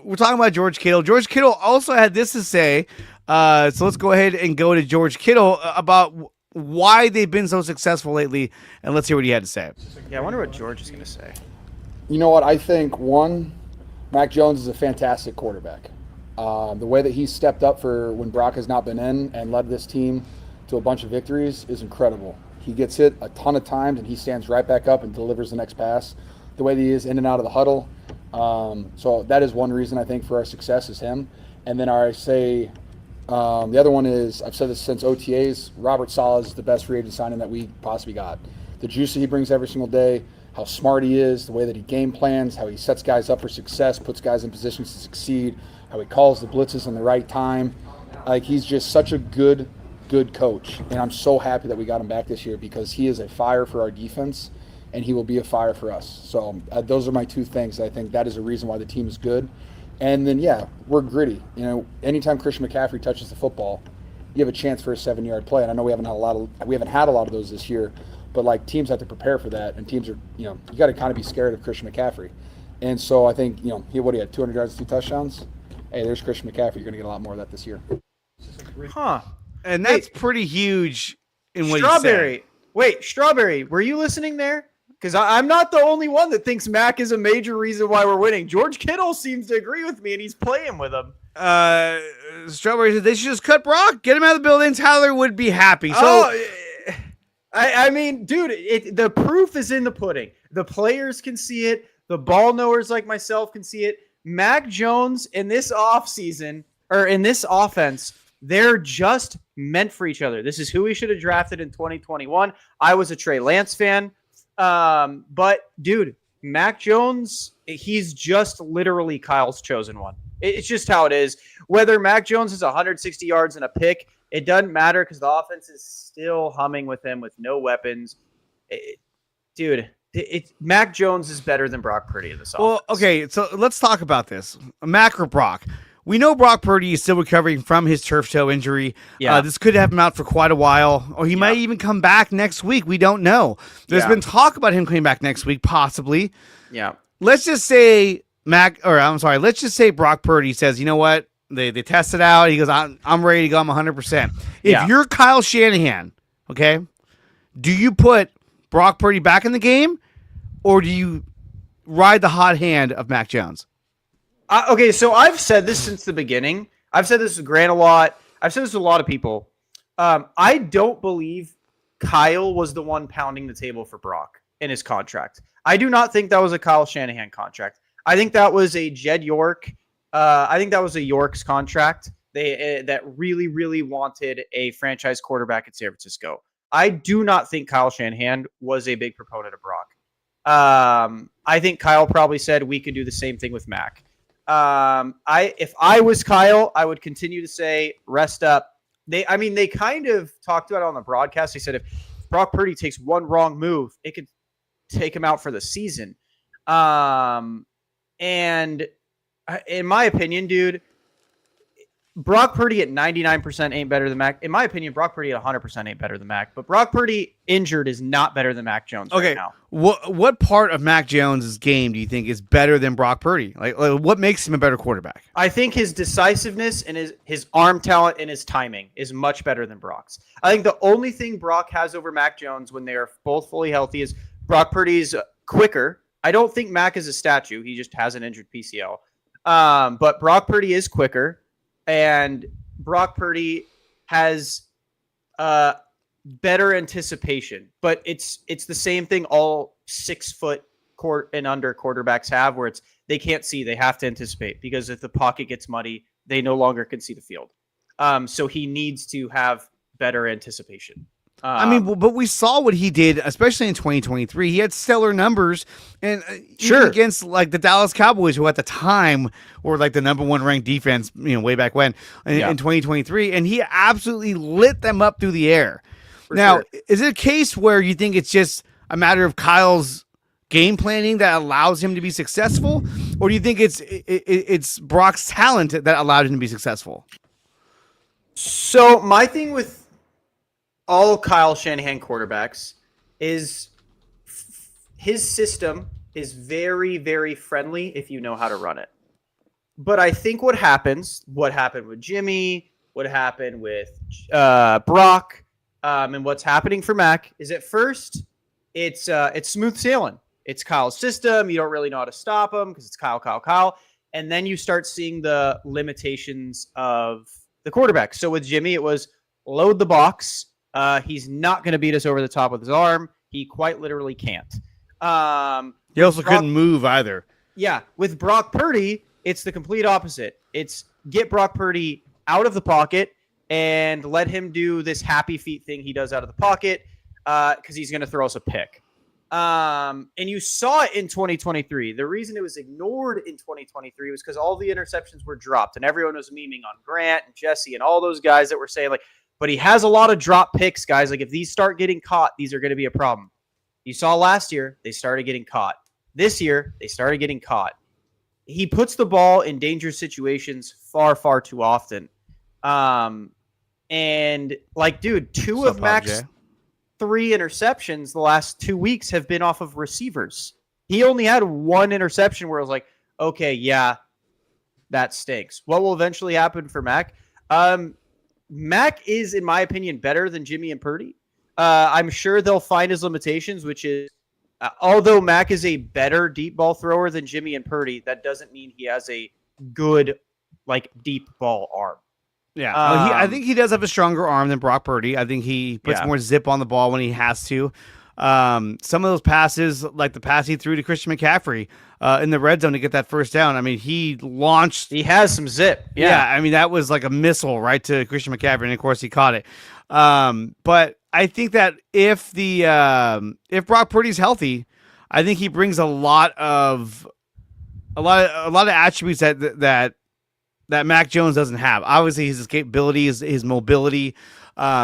we're talking about George Kittle. George Kittle also had this to say. So let's go ahead and go to George Kittle about why they've been so successful lately. And let's hear what he had to say. Yeah, I wonder what George is going to say. You know what? I think, one, Mac Jones is a fantastic quarterback. The way that he's stepped up for when Brock has not been in and led this team to a bunch of victories is incredible. He gets hit a ton of times and he stands right back up and delivers the next pass. The way that he is in and out of the huddle. So that is one reason I think for our success is him. And then I say the other one is, I've said this since OTAs, Robert Saleh is the best free agent signing that we possibly got. The juice that he brings every single day, how smart he is, the way that he game plans, how he sets guys up for success, puts guys in positions to succeed, how he calls the blitzes in the right time. Like, he's just such a good coach. And I'm so happy that we got him back this year because he is a fire for our defense and he will be a fire for us. So those are my two things. I think that is a reason why the team is good. And then, yeah, we're gritty. You know, anytime Christian McCaffrey touches the football, you have a chance for a 7-yard play. And I know we haven't had a lot of those this year, but like teams have to prepare for that. And teams are, you know, you got to kind of be scared of Christian McCaffrey. And so I think, you know, he had 200 yards, 2 touchdowns. Hey, there's Christian McCaffrey. You're going to get a lot more of that this year. Huh. And that's pretty huge in what Strawberry. he said. Wait, Strawberry, were you listening there? Because I'm not the only one that thinks Mac is a major reason why we're winning. George Kittle seems to agree with me, and he's playing with him. Strawberry said they should just cut Brock, get him out of the building. Tyler would be happy. So, I mean, dude, the proof is in the pudding. The players can see it. The ball knowers like myself can see it. Mac Jones in this offseason, or in this offense, they're just meant for each other. This is who we should have drafted in 2021. I was a Trey Lance fan. But dude, Mac Jones, he's just literally Kyle's chosen one. It's just how it is. Whether Mac Jones has 160 yards and a pick, it doesn't matter because the offense is still humming with him with no weapons. Mac Jones is better than Brock Purdy in this offense. well, okay, so let's talk about this. Mac or Brock? We know Brock Purdy is still recovering from his turf toe injury. Yeah. This could have him out for quite a while, or he might even come back next week. We don't know. There's been talk about him coming back next week, possibly. Yeah. Let's just say let's just say Brock Purdy says, you know what? They test it out. He goes, I'm ready to go. I'm 100%. If you're Kyle Shanahan, okay, do you put Brock Purdy back in the game, or do you ride the hot hand of Mac Jones? Okay, so I've said this since the beginning. I've said this to Grant a lot. I've said this to a lot of people. I don't believe Kyle was the one pounding the table for Brock in his contract. I do not think that was a Kyle Shanahan contract. I think that was a Jed York. I think that was a York's contract. That really, really wanted a franchise quarterback at San Francisco. I do not think Kyle Shanahan was a big proponent of Brock. I think Kyle probably said we could do the same thing with Mac. If I was Kyle, I would continue to say rest up. They kind of talked about it on the broadcast. They said if Brock Purdy takes one wrong move, it could take him out for the season. And in my opinion, dude, Brock Purdy at 99% ain't better than Mac. In my opinion, Brock Purdy at 100% ain't better than Mac. But Brock Purdy injured is not better than Mac Jones right now. What part of Mac Jones' game do you think is better than Brock Purdy? Like what makes him a better quarterback? I think his decisiveness and his arm talent and his timing is much better than Brock's. I think the only thing Brock has over Mac Jones when they are both fully healthy is Brock Purdy's quicker. I don't think Mac is a statue. He just has an injured PCL. But Brock Purdy is quicker. And Brock Purdy has better anticipation, but it's the same thing all 6 foot and under quarterbacks have, where they can't see, they have to anticipate because if the pocket gets muddy, they no longer can see the field. So he needs to have better anticipation. But we saw what he did, especially in 2023. He had stellar numbers, and even against like the Dallas Cowboys, who at the time were like the number 1 ranked defense, way back when in 2023, and he absolutely lit them up through the air. Is it a case where you think it's just a matter of Kyle's game planning that allows him to be successful, or do you think it's Brock's talent that allowed him to be successful? So my thing with all Kyle Shanahan quarterbacks is his system is very, very friendly if you know how to run it. But I think what happened with Jimmy, what happened with Brock, and what's happening for Mac is at first it's smooth sailing. It's Kyle's system. You don't really know how to stop him because it's Kyle. And then you start seeing the limitations of the quarterback. So with Jimmy, it was load the box. He's not going to beat us over the top with his arm. He quite literally can't. He also couldn't move either. Yeah. With Brock Purdy, it's the complete opposite. It's get Brock Purdy out of the pocket and let him do this happy feet thing he does out of the pocket because he's going to throw us a pick. And you saw it in 2023. The reason it was ignored in 2023 was because all the interceptions were dropped and everyone was memeing on Grant and Jesse and all those guys that were saying like, but he has a lot of drop picks, guys. Like if these start getting caught, these are going to be a problem. You saw last year, they started getting caught. This year, they started getting caught. He puts the ball in dangerous situations far, far too often. And like, dude, two of Mac's 3 interceptions the last 2 weeks have been off of receivers. He only had 1 interception where I was like, okay, yeah, that stinks. What will eventually happen for Mac? Mac is, in my opinion, better than Jimmy and Purdy. I'm sure they'll find his limitations, which is, although Mac is a better deep ball thrower than Jimmy and Purdy, that doesn't mean he has a good, like, deep ball arm. Yeah, I think he does have a stronger arm than Brock Purdy. I think he puts more zip on the ball when he has to. Some of those passes, like the pass he threw to Christian McCaffrey in the red zone to get that first down, I mean, he launched. He has some zip. Yeah, I mean, that was like a missile right to Christian McCaffrey, and of course he caught it. But I think that if Brock Purdy's healthy, I think he brings a lot of attributes that Mac Jones doesn't have. Obviously, his capabilities, his mobility,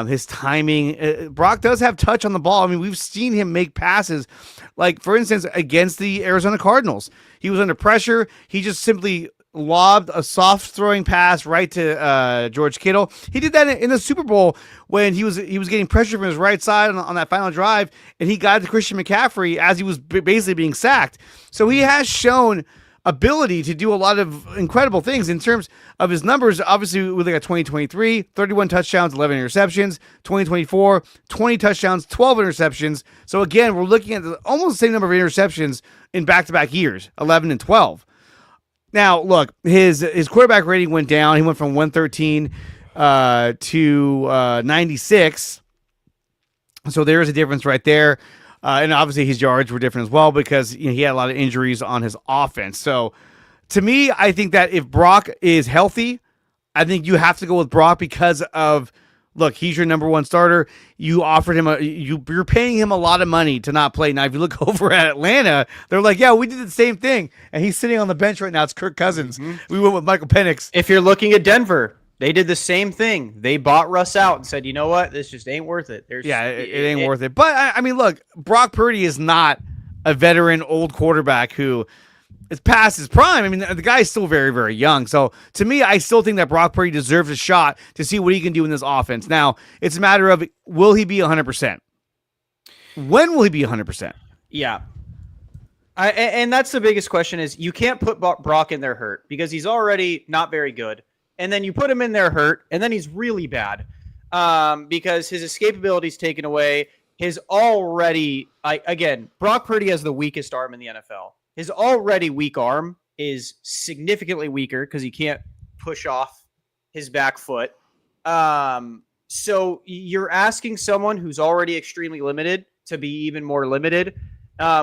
his timing. Brock does have touch on the ball. I mean, we've seen him make passes. Like, for instance, against the Arizona Cardinals. He was under pressure. He just simply lobbed a soft throwing pass right to George Kittle. He did that in the Super Bowl when he was getting pressure from his right side on that final drive, and he got to Christian McCaffrey as he was basically being sacked. So he has shown ability to do a lot of incredible things in terms of his numbers. Obviously, we look at 2023, 31 touchdowns, 11 interceptions. 2024, 20 touchdowns, 12 interceptions. So again, we're looking at almost the same number of interceptions in back-to-back years, 11 and 12. Now, look, his quarterback rating went down. He went from 113 to 96. So there's a difference right there. And obviously his yards were different as well because he had a lot of injuries on his offense. So to me, I think that if Brock is healthy, I think you have to go with Brock because of, look, he's your number one starter. You offered him you're paying him a lot of money to not play. Now, if you look over at Atlanta, they're like, yeah, we did the same thing. And he's sitting on the bench right now. It's Kirk Cousins. Mm-hmm. We went with Michael Penix. If you're looking at Denver, they did the same thing. They bought Russ out and said, you know what? This just ain't worth it. It ain't worth it. But, I mean, look, Brock Purdy is not a veteran old quarterback who is past his prime. I mean, the guy is still very, very young. So, to me, I still think that Brock Purdy deserves a shot to see what he can do in this offense. Now, it's a matter of, will he be 100%? When will he be 100%? Yeah. And that's the biggest question is you can't put Brock in there hurt because he's already not very good. And then you put him in there hurt, and then he's really bad because his escapability is taken away. Brock Purdy has the weakest arm in the NFL. His already weak arm is significantly weaker because he can't push off his back foot. So you're asking someone who's already extremely limited to be even more limited,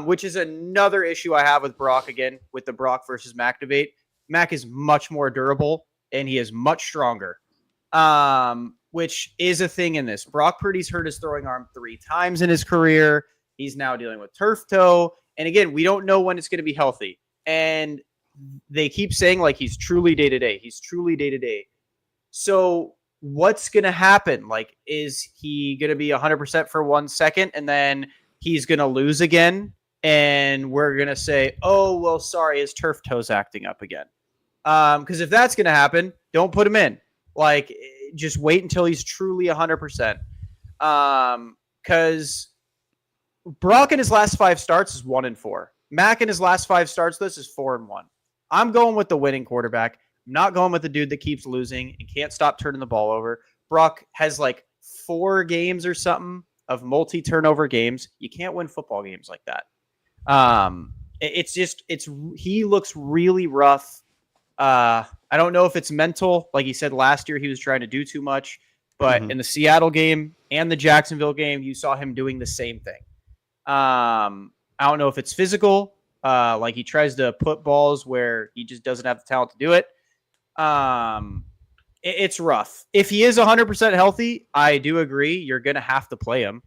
which is another issue I have with Brock, again, with the Brock versus Mac debate. Mac is much more durable. And he is much stronger, which is a thing in this. Brock Purdy's hurt his throwing arm 3 times in his career. He's now dealing with turf toe. And again, we don't know when it's going to be healthy. And they keep saying like he's truly day-to-day. He's truly day-to-day. So what's going to happen? Like, is he going to be 100% for 1 second and then he's going to lose again? And we're going to say, oh, well, sorry, his turf toe's acting up again. Because if that's going to happen, don't put him in. Like, just wait until he's truly 100%. Because Brock in his last 5 starts is 1-4. Mac in his last 5 starts, this is 4-1. I'm going with the winning quarterback. I'm not going with the dude that keeps losing and can't stop turning the ball over. Brock has like 4 games or something of multi-turnover games. You can't win football games like that. He looks really rough. I don't know if it's mental. Like he said last year, he was trying to do too much. But in the Seattle game and the Jacksonville game, you saw him doing the same thing. I don't know if it's physical. Like he tries to put balls where he just doesn't have the talent to do it. It's rough. If he is 100% healthy, I do agree. You're going to have to play him.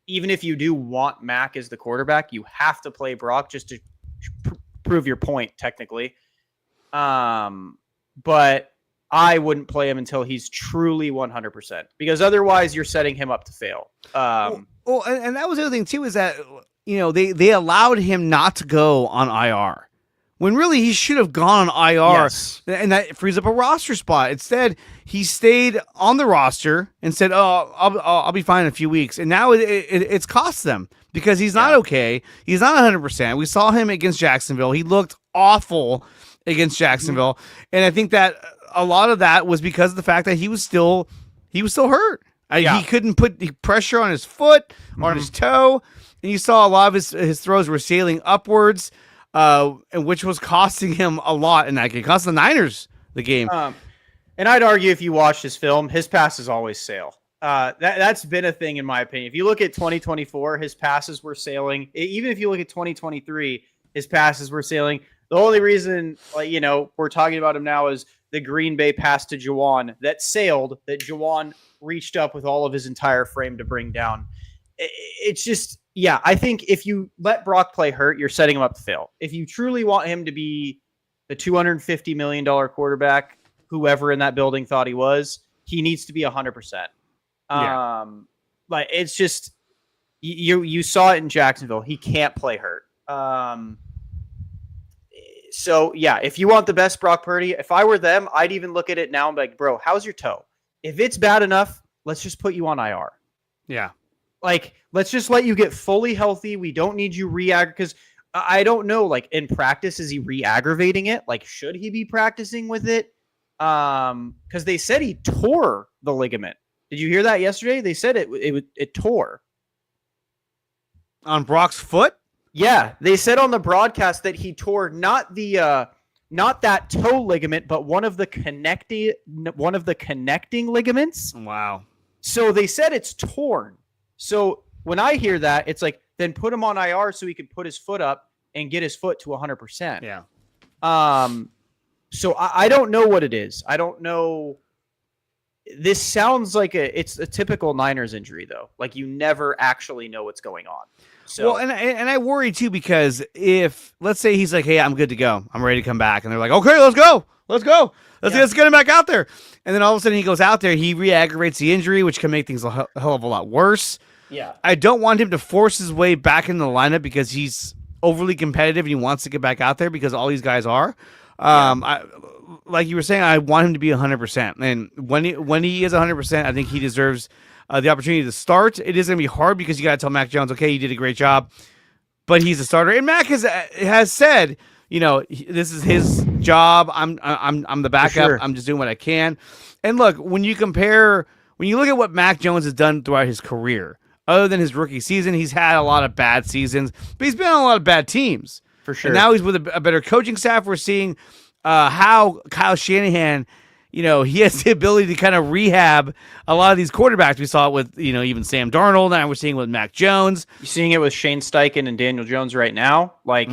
Even if you do want Mac as the quarterback, you have to play Brock just to prove your point, technically. But I wouldn't play him until he's truly 100%, because otherwise you're setting him up to fail. Well, and that was the other thing too, is that, you know, they allowed him not to go on IR when really he should have gone on IR, and that frees up a roster spot. Instead, he stayed on the roster and said, "Oh, I'll be fine in a few weeks." And now it's cost them because he's not okay. He's not 100%. We saw him against Jacksonville. He looked awful against Jacksonville, and I think that a lot of that was because of the fact that he was still hurt. He couldn't put the pressure on his foot, on his toe, and you saw a lot of his throws were sailing upwards, and which was costing him a lot in that game. It cost the Niners the game. And I'd argue if you watch his film, his passes always sail. That's been a thing in my opinion. If you look at 2024, his passes were sailing. Even if you look at 2023, his passes were sailing. The only reason, we're talking about him now is the Green Bay pass to Juwan that sailed, that Juwan reached up with all of his entire frame to bring down. It's just, I think if you let Brock play hurt, you're setting him up to fail. If you truly want him to be the $250 million quarterback, whoever in that building thought he was, he needs to be 100%. But it's just, you saw it in Jacksonville. He can't play hurt. So, if you want the best Brock Purdy, if I were them, I'd even look at it now and be like, bro, how's your toe? If it's bad enough, let's just put you on IR. Yeah. Like, let's just let you get fully healthy. We don't need you because I don't know, like, in practice, is he re-aggravating it? Like, should he be practicing with it? Because they said he tore the ligament. Did you hear that yesterday? They said it tore. On Brock's foot? Yeah, they said on the broadcast that he tore not that toe ligament, but one of the connecting ligaments. Wow. So they said it's torn. So when I hear that, it's like, then put him on IR so he can put his foot up and get his foot to 100%. Yeah. So I don't know what it is. I don't know. This sounds like it's a typical Niners injury, though. Like, you never actually know what's going on. So, well, and I worry too, because if, let's say he's like, hey, I'm good to go, I'm ready to come back, and they're like, okay, let's go, let's get him back out there, and then all of a sudden he goes out there, he re-aggravates the injury, which can make things a hell of a lot worse. Yeah, I don't want him to force his way back into the lineup because he's overly competitive and he wants to get back out there, because all these guys are. Like you were saying, I want him to be 100%, and when he is 100%, I think he deserves the opportunity to start. It is going to be hard because you got to tell Mac Jones, okay, you did a great job, but he's a starter. And Mac has said, this is his job. I'm the backup. Sure. I'm just doing what I can. And look, when you look at what Mac Jones has done throughout his career, other than his rookie season, he's had a lot of bad seasons, but he's been on a lot of bad teams. For sure. And now he's with a better coaching staff. We're seeing how Kyle Shanahan, he has the ability to kind of rehab a lot of these quarterbacks. We saw it with, even Sam Darnold. Now we're seeing it with Mac Jones. You're seeing it with Shane Steichen and Daniel Jones right now. Like,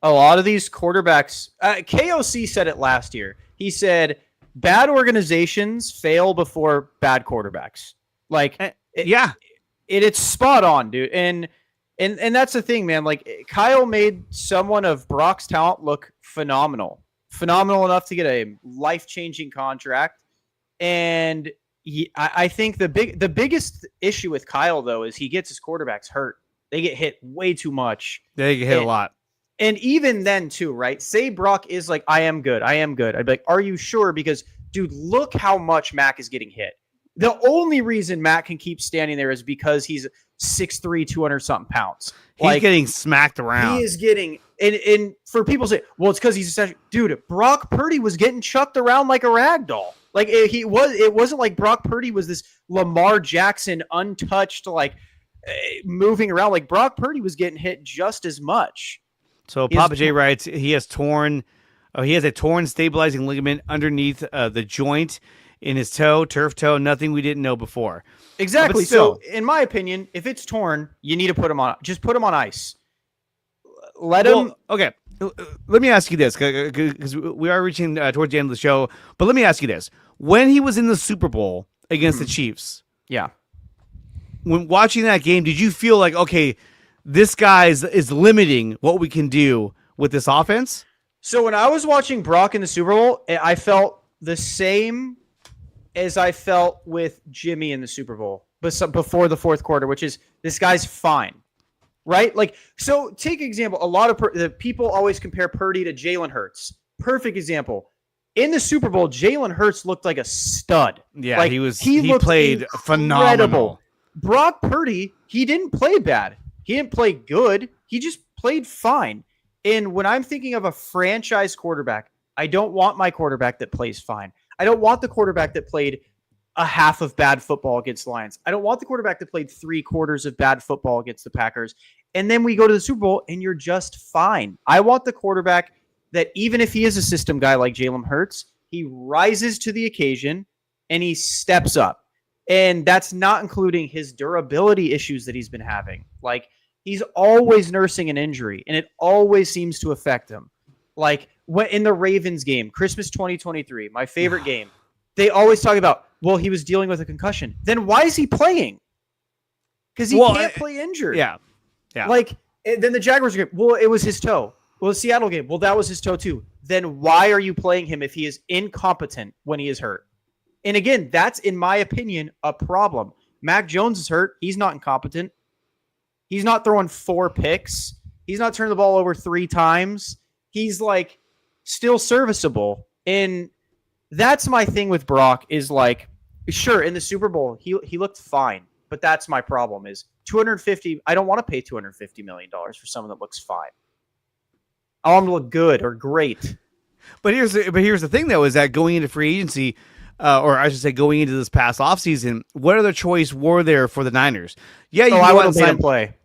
a lot of these quarterbacks, KOC said it last year. He said, bad organizations fail before bad quarterbacks. Like, it's spot on, dude. And that's the thing, man. Like, Kyle made someone of Brock's talent look phenomenal enough to get a life-changing contract. And I think the biggest issue with Kyle, though, is he gets his quarterbacks hurt. They get hit way too much. They get hit a lot. And even then, too, right? Say Brock is like, I am good. I'd be like, are you sure? Because, dude, look how much Mac is getting hit. The only reason Mac can keep standing there is because he's 6'3", 200-something pounds. He's getting smacked around. He is getting, and for people to say, well, it's because he's essentially, dude, Brock Purdy was getting chucked around like a rag doll. Like, it wasn't like Brock Purdy was this Lamar Jackson untouched, like, moving around. Like, Brock Purdy was getting hit just as much. So Papa J writes he has a torn stabilizing ligament underneath the joint in his toe, turf toe. Nothing we didn't know before. Exactly. Still, so in my opinion, if it's torn, you need to put him on. Just put him on ice. Let him. Okay. Let me ask you this, because we are reaching towards the end of the show. But let me ask you this: when he was in the Super Bowl against the Chiefs, Yeah. when watching that game, did you feel like, okay, this guy is limiting what we can do with this offense? So when I was watching Brock in the Super Bowl, I felt the same as I felt with Jimmy in the Super Bowl, but before the fourth quarter, which is this guy's fine, right? Like, so take example. A lot of the people always compare Purdy to Jalen Hurts. Perfect example. In the Super Bowl, Jalen Hurts looked like a stud. Yeah, like, he played phenomenal. Brock Purdy, he didn't play bad. He didn't play good. He just played fine. And when I'm thinking of a franchise quarterback, I don't want my quarterback that plays fine. I don't want the quarterback that played a half of bad football against the Lions. I don't want the quarterback that played 3/4 of bad football against the Packers. And then we go to the Super Bowl and you're just fine. I want the quarterback that, even if he is a system guy like Jalen Hurts, he rises to the occasion and he steps up. And that's not including his durability issues that he's been having. Like, he's always nursing an injury, and it always seems to affect him. Like, when in the Ravens game, Christmas 2023, my favorite game, they always talk about, well, he was dealing with a concussion. Then why is he playing? Because he can't play injured. Yeah. Like, then the Jaguars game, well, it was his toe. Well, the Seattle game, well, that was his toe too. Then why are you playing him if he is incompetent when he is hurt? And again, that's, in my opinion, a problem. Mac Jones is hurt. He's not incompetent. He's not throwing 4 picks. He's not turning the ball over 3 times. He's like still serviceable. And that's my thing with Brock is like, sure, in the Super Bowl, he looked fine. But that's my problem is $250. I don't want to pay $250 million for someone that looks fine. I want him to look good or great. But here's the thing, though, is that going into free agency, or I should say going into this past offseason, what other choice were there for the Niners? Yeah, I would have made him play.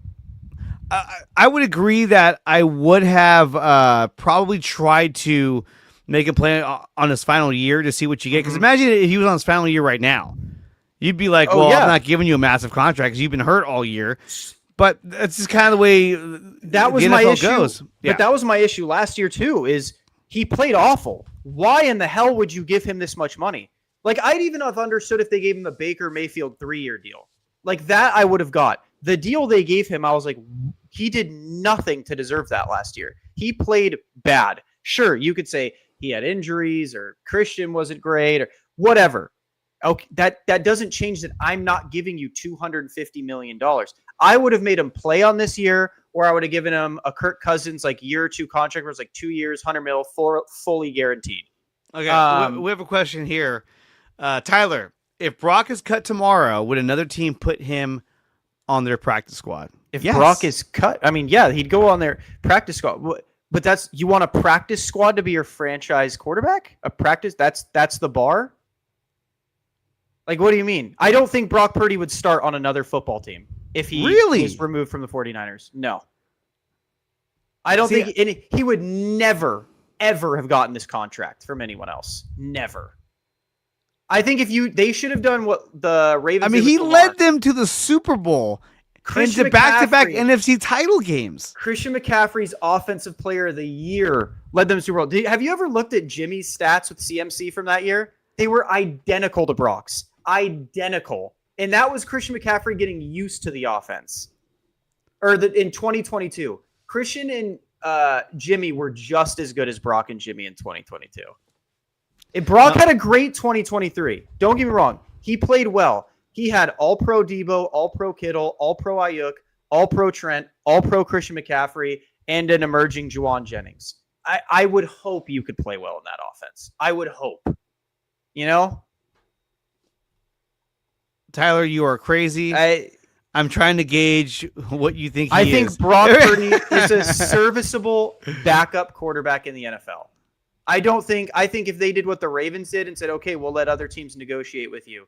I would agree that I would have probably tried to make him play on his final year to see what you get. Because imagine if he was on his final year right now. You'd be like, I'm not giving you a massive contract because you've been hurt all year. But that's just kind of the way that was the my NFL issue. goes. But that was my issue last year too, is he played awful. Why in the hell would you give him this much money? Like, I'd even have understood if they gave him the Baker Mayfield 3-year deal. Like, that I would have got. The deal they gave him, I was like, he did nothing to deserve that last year. He played bad. Sure, you could say he had injuries or Christian wasn't great or whatever. Okay, that doesn't change that I'm not giving you $250 million. I would have made him play on this year, or I would have given him a Kirk Cousins like year or 2 contract where it's like 2 years, $100 million, fully guaranteed. Okay, we have a question here. Tyler, if Brock is cut tomorrow, would another team put him on their practice squad? If Brock is cut, I mean, yeah, he'd go on their practice squad. But you want a practice squad to be your franchise quarterback? A practice? That's the bar? Like, what do you mean? I don't think Brock Purdy would start on another football team if he was removed from the 49ers. No. I don't think he would never, ever have gotten this contract from anyone else. Never. I think they should have done what the Ravens did. I mean, he led them to the Super Bowl and to back-to-back NFC title games. Christian McCaffrey's Offensive Player of the Year led them to the Super Bowl. Have you ever looked at Jimmy's stats with CMC from that year? They were identical to Brock's. Identical. And that was Christian McCaffrey getting used to the offense. In 2022. Christian and Jimmy were just as good as Brock and Jimmy in 2022. Brock had a great 2023. Don't get me wrong. He played well. He had All-Pro Debo, All-Pro Kittle, All-Pro Ayuk, All-Pro Trent, All-Pro Christian McCaffrey, and an emerging Juwan Jennings. I would hope you could play well in that offense. I would hope. You know? Tyler, you are crazy. I'm trying to gauge what you think I think Brock Purdy is a serviceable backup quarterback in the NFL. I think if they did what the Ravens did and said, okay, we'll let other teams negotiate with you,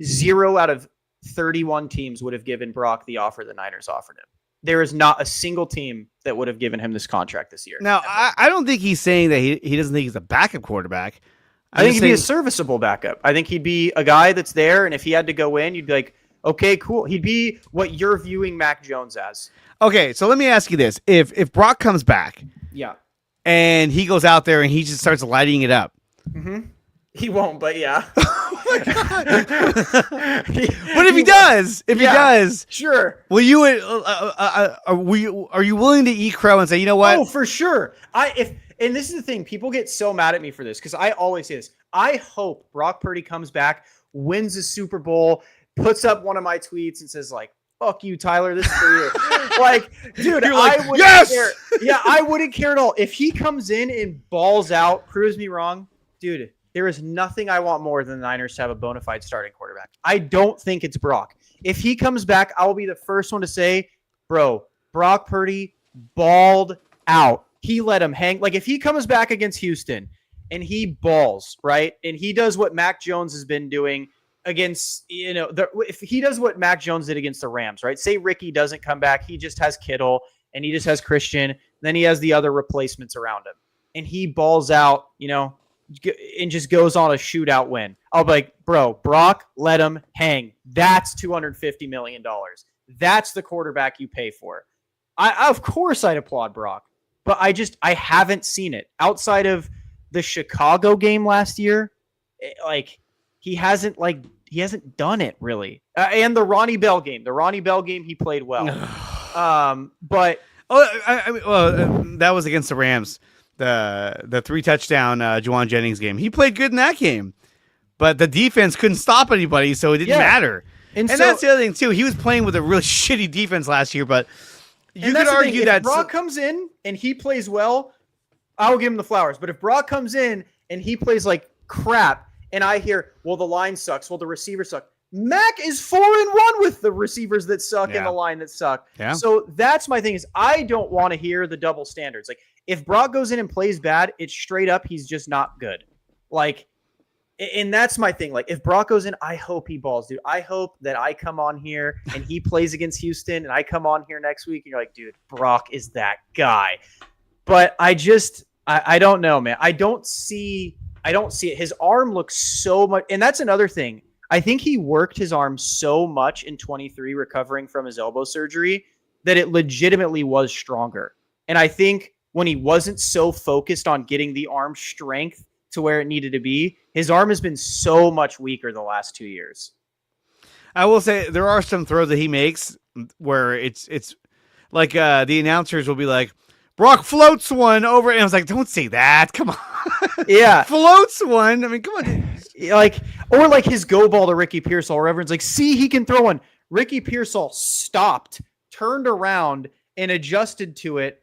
0 out of 31 teams would have given Brock the offer the Niners offered him. there is not a single team that would have given him this contract this year. Now, I don't think he's saying that he doesn't think he's a backup quarterback. I think he'd be a serviceable backup. I think he'd be a guy that's there, and if he had to go in, you'd be like, okay, cool. He'd be what you're viewing Mac Jones as. Okay, so let me ask you this. If Brock comes back Yeah. and he goes out there and he just starts lighting it up. Mm-hmm. He won't, but yeah. What if he does? If he does, sure. will you? Are you willing to eat crow and say, you know what? Oh, for sure. And this is the thing. People get so mad at me for this because I always say this. I hope Brock Purdy comes back, wins the Super Bowl, puts up one of my tweets and says like, "Fuck you, Tyler. This is for you." Like, dude, like, I wouldn't yes! care. Yeah, I wouldn't care at all if he comes in and balls out, proves me wrong, dude. There is nothing I want more than the Niners to have a bona fide starting quarterback. I don't think it's Brock. If he comes back, I will be the first one to say, bro, Brock Purdy balled out. He let him hang. Like, if he comes back against Houston and he balls, right, and he does what Mac Jones has been doing against, if he does what Mac Jones did against the Rams, right, say Ricky doesn't come back, he just has Kittle and he just has Christian, then he has the other replacements around him, and he balls out, and just goes on a shootout win. I'll be like, bro, Brock, let him hang. That's $250 million. That's the quarterback you pay for. Of course I'd applaud Brock, but I haven't seen it outside of the Chicago game last year. He hasn't done it really. And the Ronnie Bell game, he played well. But that was against the Rams. The 3-touchdown Juwan Jennings game. He played good in that game, but the defense couldn't stop anybody, so it didn't matter. And so, that's the other thing too. He was playing with a really shitty defense last year, but you could argue that if Brock comes in and he plays well, I'll give him the flowers. But if Brock comes in and he plays like crap, and I hear, well, the line sucks, well, the receivers suck. Mac is 4-1 with the receivers that suck and the line that suck. Yeah. So that's my thing is I don't want to hear the double standards. Like, if Brock goes in and plays bad, it's straight up he's just not good. Like, and that's my thing. Like, if Brock goes in, I hope he balls, dude. I hope that I come on here and he plays against Houston and I come on here next week and you're like, dude, Brock is that guy. But I don't know, man. I don't see it. His arm looks so much. And that's another thing. I think he worked his arm so much in 23 recovering from his elbow surgery that it legitimately was stronger. And I think when he wasn't so focused on getting the arm strength to where it needed to be, his arm has been so much weaker the last 2 years. I will say there are some throws that he makes where it's like the announcers will be like, Brock floats one over, and I was like, don't say that. Come on. Yeah. Floats one. I mean, come on. Or like his go ball to Ricky Pearsall, where everyone's like, see, he can throw one. Ricky Pearsall stopped, turned around, and adjusted to it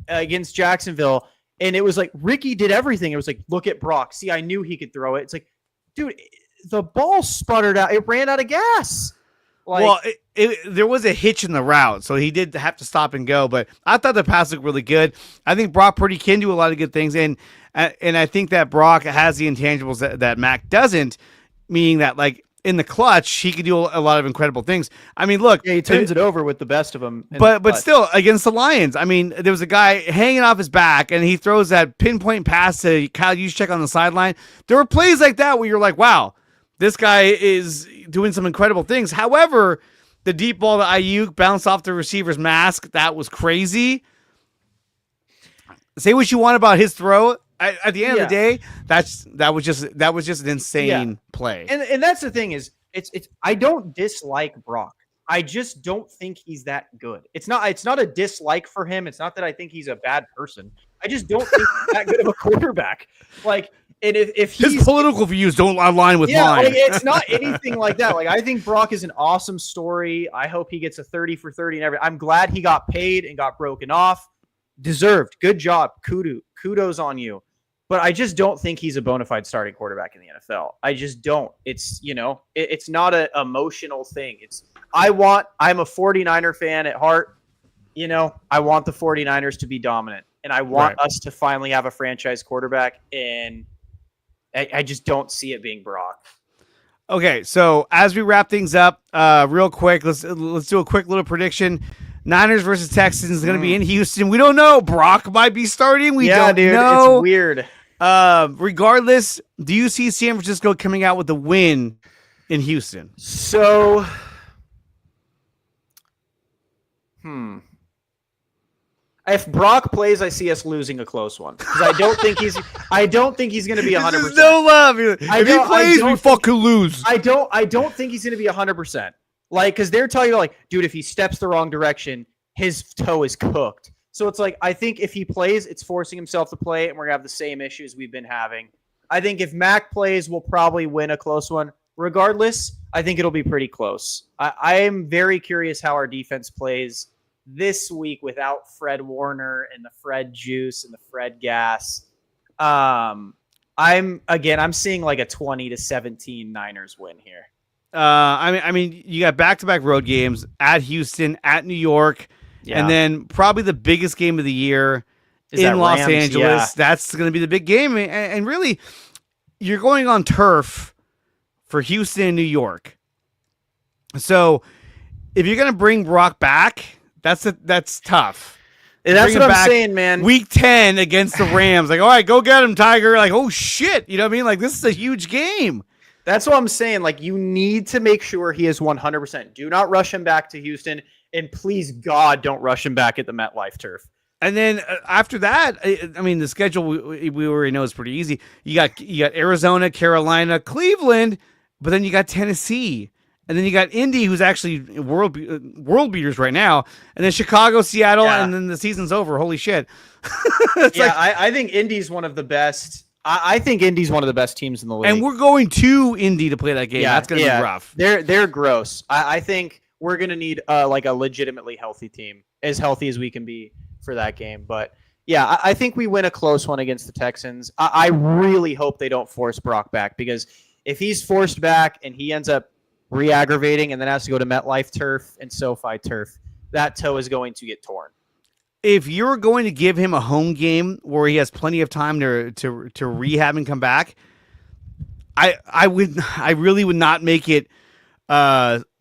against Jacksonville. And it was like, Ricky did everything. It was like, look at Brock. See, I knew he could throw it. It's like, dude, the ball sputtered out. It ran out of gas. Well, there was a hitch in the route, so he did have to stop and go. But I thought the pass looked really good. I think Brock Purdy can do a lot of good things, and I think that Brock has the intangibles that Mac doesn't, meaning that like in the clutch he could do a lot of incredible things. I mean, look, he turns it over with the best of them. But still, against the Lions, I mean, there was a guy hanging off his back, and he throws that pinpoint pass to Kyle Juszczyk on the sideline. There were plays like that where you're like, wow, this guy is doing some incredible things. However, the deep ball to Ayuk bounced off the receiver's mask. That was crazy. Say what you want about his throw. At the end of the day, that was just an insane play. And that's the thing is, it's I don't dislike Brock. I just don't think he's that good. It's not a dislike for him. It's not that I think he's a bad person. I just don't think he's that good of a quarterback. Like, and if his political views don't align with mine. Like, it's not anything like that. Like, I think Brock is an awesome story. I hope he gets a 30 for 30 and everything. I'm glad he got paid and got broken off. Deserved. Good job. Kudos on you. But I just don't think he's a bona fide starting quarterback in the NFL. I just don't. It's, it's not an emotional thing. I'm a 49er fan at heart. I want the 49ers to be dominant, and I want us to finally have a franchise quarterback, and I just don't see it being Brock. Okay, so as we wrap things up, real quick, let's do a quick little prediction. Niners versus Texans is going to be in Houston. We don't know. Brock might be starting. We don't dude, know. It's weird. Regardless, do you see San Francisco coming out with the win in Houston? So, if Brock plays, I see us losing a close one because I don't think he's going to be 100%. There's no love. If he plays, we fucking lose. I don't think he's going to be 100%. Like, because they're telling you, like, dude, if he steps the wrong direction, his toe is cooked. So it's like, I think if he plays, it's forcing himself to play, and we're going to have the same issues we've been having. I think if Mac plays, we'll probably win a close one. Regardless, I think it'll be pretty close. I am very curious how our defense plays this week without Fred Warner and the Fred juice and the Fred gas. I'm seeing like a 20-17 Niners win here. I mean, you got back-to-back road games at Houston, at New York, and then probably the biggest game of the year in Los Angeles. Yeah. That's going to be the big game, and really, you're going on turf for Houston and New York. So, if you're going to bring Brock back, that's tough. And that's what I'm saying, man. Week 10 against the Rams, like, all right, go get him, Tiger. Like, oh shit, you know what I mean? Like, this is a huge game. That's what I'm saying. Like, you need to make sure he is 100%. Do not rush him back to Houston, and please, God, don't rush him back at the MetLife turf. And then after that, I mean, the schedule we already know is pretty easy. You got Arizona, Carolina, Cleveland, but then you got Tennessee, and then you got Indy, who's actually world beaters right now, and then Chicago, Seattle, and then the season's over. Holy shit! I think Indy's one of the best. I think Indy's one of the best teams in the league. And we're going to Indy to play that game. That's going to be rough. They're gross. I think we're going to need like a legitimately healthy team, as healthy as we can be for that game. But yeah, I think we win a close one against the Texans. I really hope they don't force Brock back, because if he's forced back and he ends up re-aggravating and then has to go to MetLife turf and SoFi turf, that toe is going to get torn. If you're going to give him a home game where he has plenty of time to rehab and come back, I really would not make it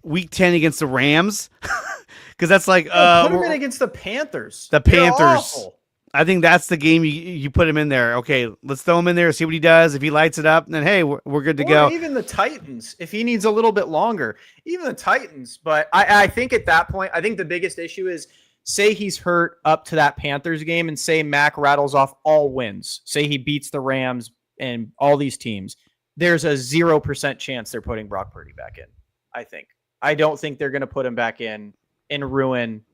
week 10 against the Rams, because that's like put him in against the Panthers. The Panthers. I think that's the game you put him in there. Okay, let's throw him in there, see what he does. If he lights it up, then hey, we're good to go. Even the Titans, if he needs a little bit longer, even the Titans. But I think at that point, I think the biggest issue is, say he's hurt up to that Panthers game, and say Mac rattles off all wins. Say he beats the Rams and all these teams. There's a 0% chance they're putting Brock Purdy back in, I think. I don't think they're going to put him back in and ruin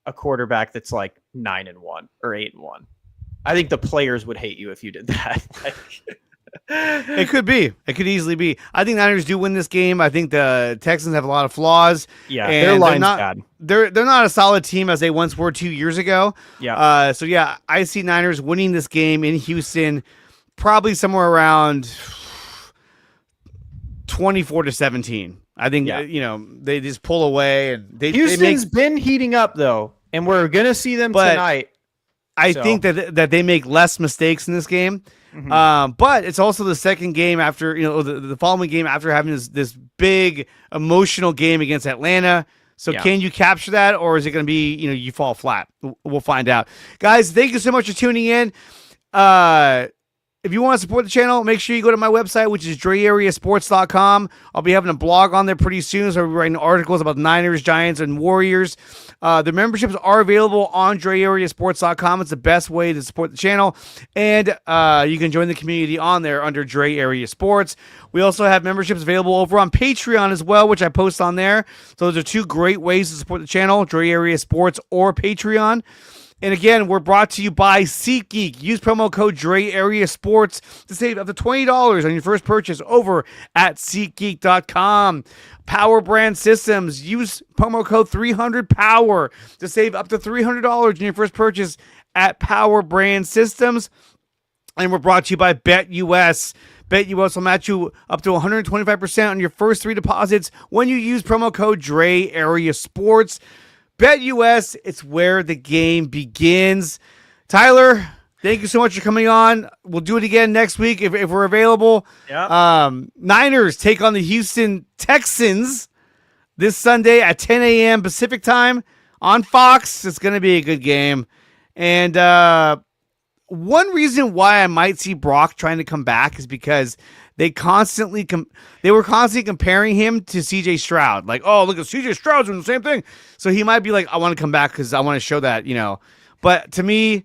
a quarterback that's like 9-1 or 8-1. I think the players would hate you if you did that. It could be. It could easily be. I think Niners do win this game. I think the Texans have a lot of flaws. Yeah, their line's bad. They're not a solid team as they once were 2 years ago. Yeah. So yeah, I see Niners winning this game in Houston, probably somewhere around 24-17. I think they just pull away, and Houston's been heating up though, and we're gonna see them tonight. I think that they make less mistakes in this game. Mm-hmm. But it's also the second game after, the following game after having this big emotional game against Atlanta. So can you capture that, or is it going to be, you fall flat? We'll find out. Guys, thank you so much for tuning in. If you want to support the channel, make sure you go to my website, which is DreAreaSports.com. I'll be having a blog on there pretty soon, so I'll be writing articles about Niners, Giants, and Warriors. The memberships are available on DreAreaSports.com. It's the best way to support the channel, and you can join the community on there under Dre Area Sports. We also have memberships available over on Patreon as well, which I post on there. So those are two great ways to support the channel, Dre Area Sports or Patreon. And again, we're brought to you by SeatGeek. Use promo code DreAreaSports to save up to $20 on your first purchase over at SeatGeek.com. Power Brand Systems. Use promo code 300POWER to save up to $300 on your first purchase at Power Brand Systems. And we're brought to you by BetUS. BetUS will match you up to 125% on your first 3 deposits when you use promo code DreAreaSports. BetUS, it's where the game begins. Tyler, thank you so much for coming on. We'll do it again next week if we're available. Yeah. Niners take on the Houston Texans this Sunday at 10 a.m. Pacific time on Fox. It's going to be a good game. And one reason why I might see Brock trying to come back is because they were constantly comparing him to CJ Stroud. Like, oh, look at CJ Stroud's doing the same thing. So he might be like, I want to come back because I want to show that, But to me,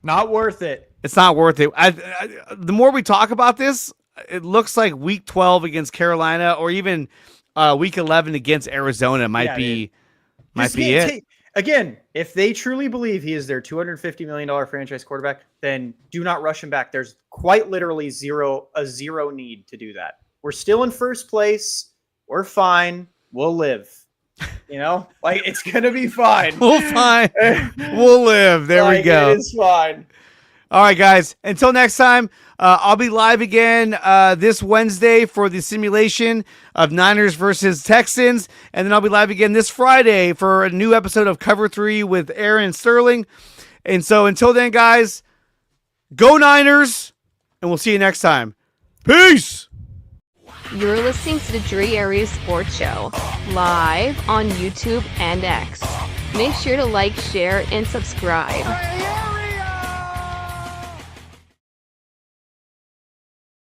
not worth it. It's not worth it. The more we talk about this, it looks like week 12 against Carolina or even week 11 against Arizona might be it. Again, if they truly believe he is their $250 million franchise quarterback, then do not rush him back. There's quite literally a zero need to do that. We're still in first place. We're fine. We'll live. It's going to be fine. We'll live. There we go. It is fine. All right, guys. Until next time, I'll be live again this Wednesday for the simulation of Niners versus Texans. And then I'll be live again this Friday for a new episode of Cover 3 with Aaron Sterling. And so until then, guys, go Niners, and we'll see you next time. Peace! You're listening to the Dre Aries Sports Show, live on YouTube and X. Make sure to like, share, and subscribe.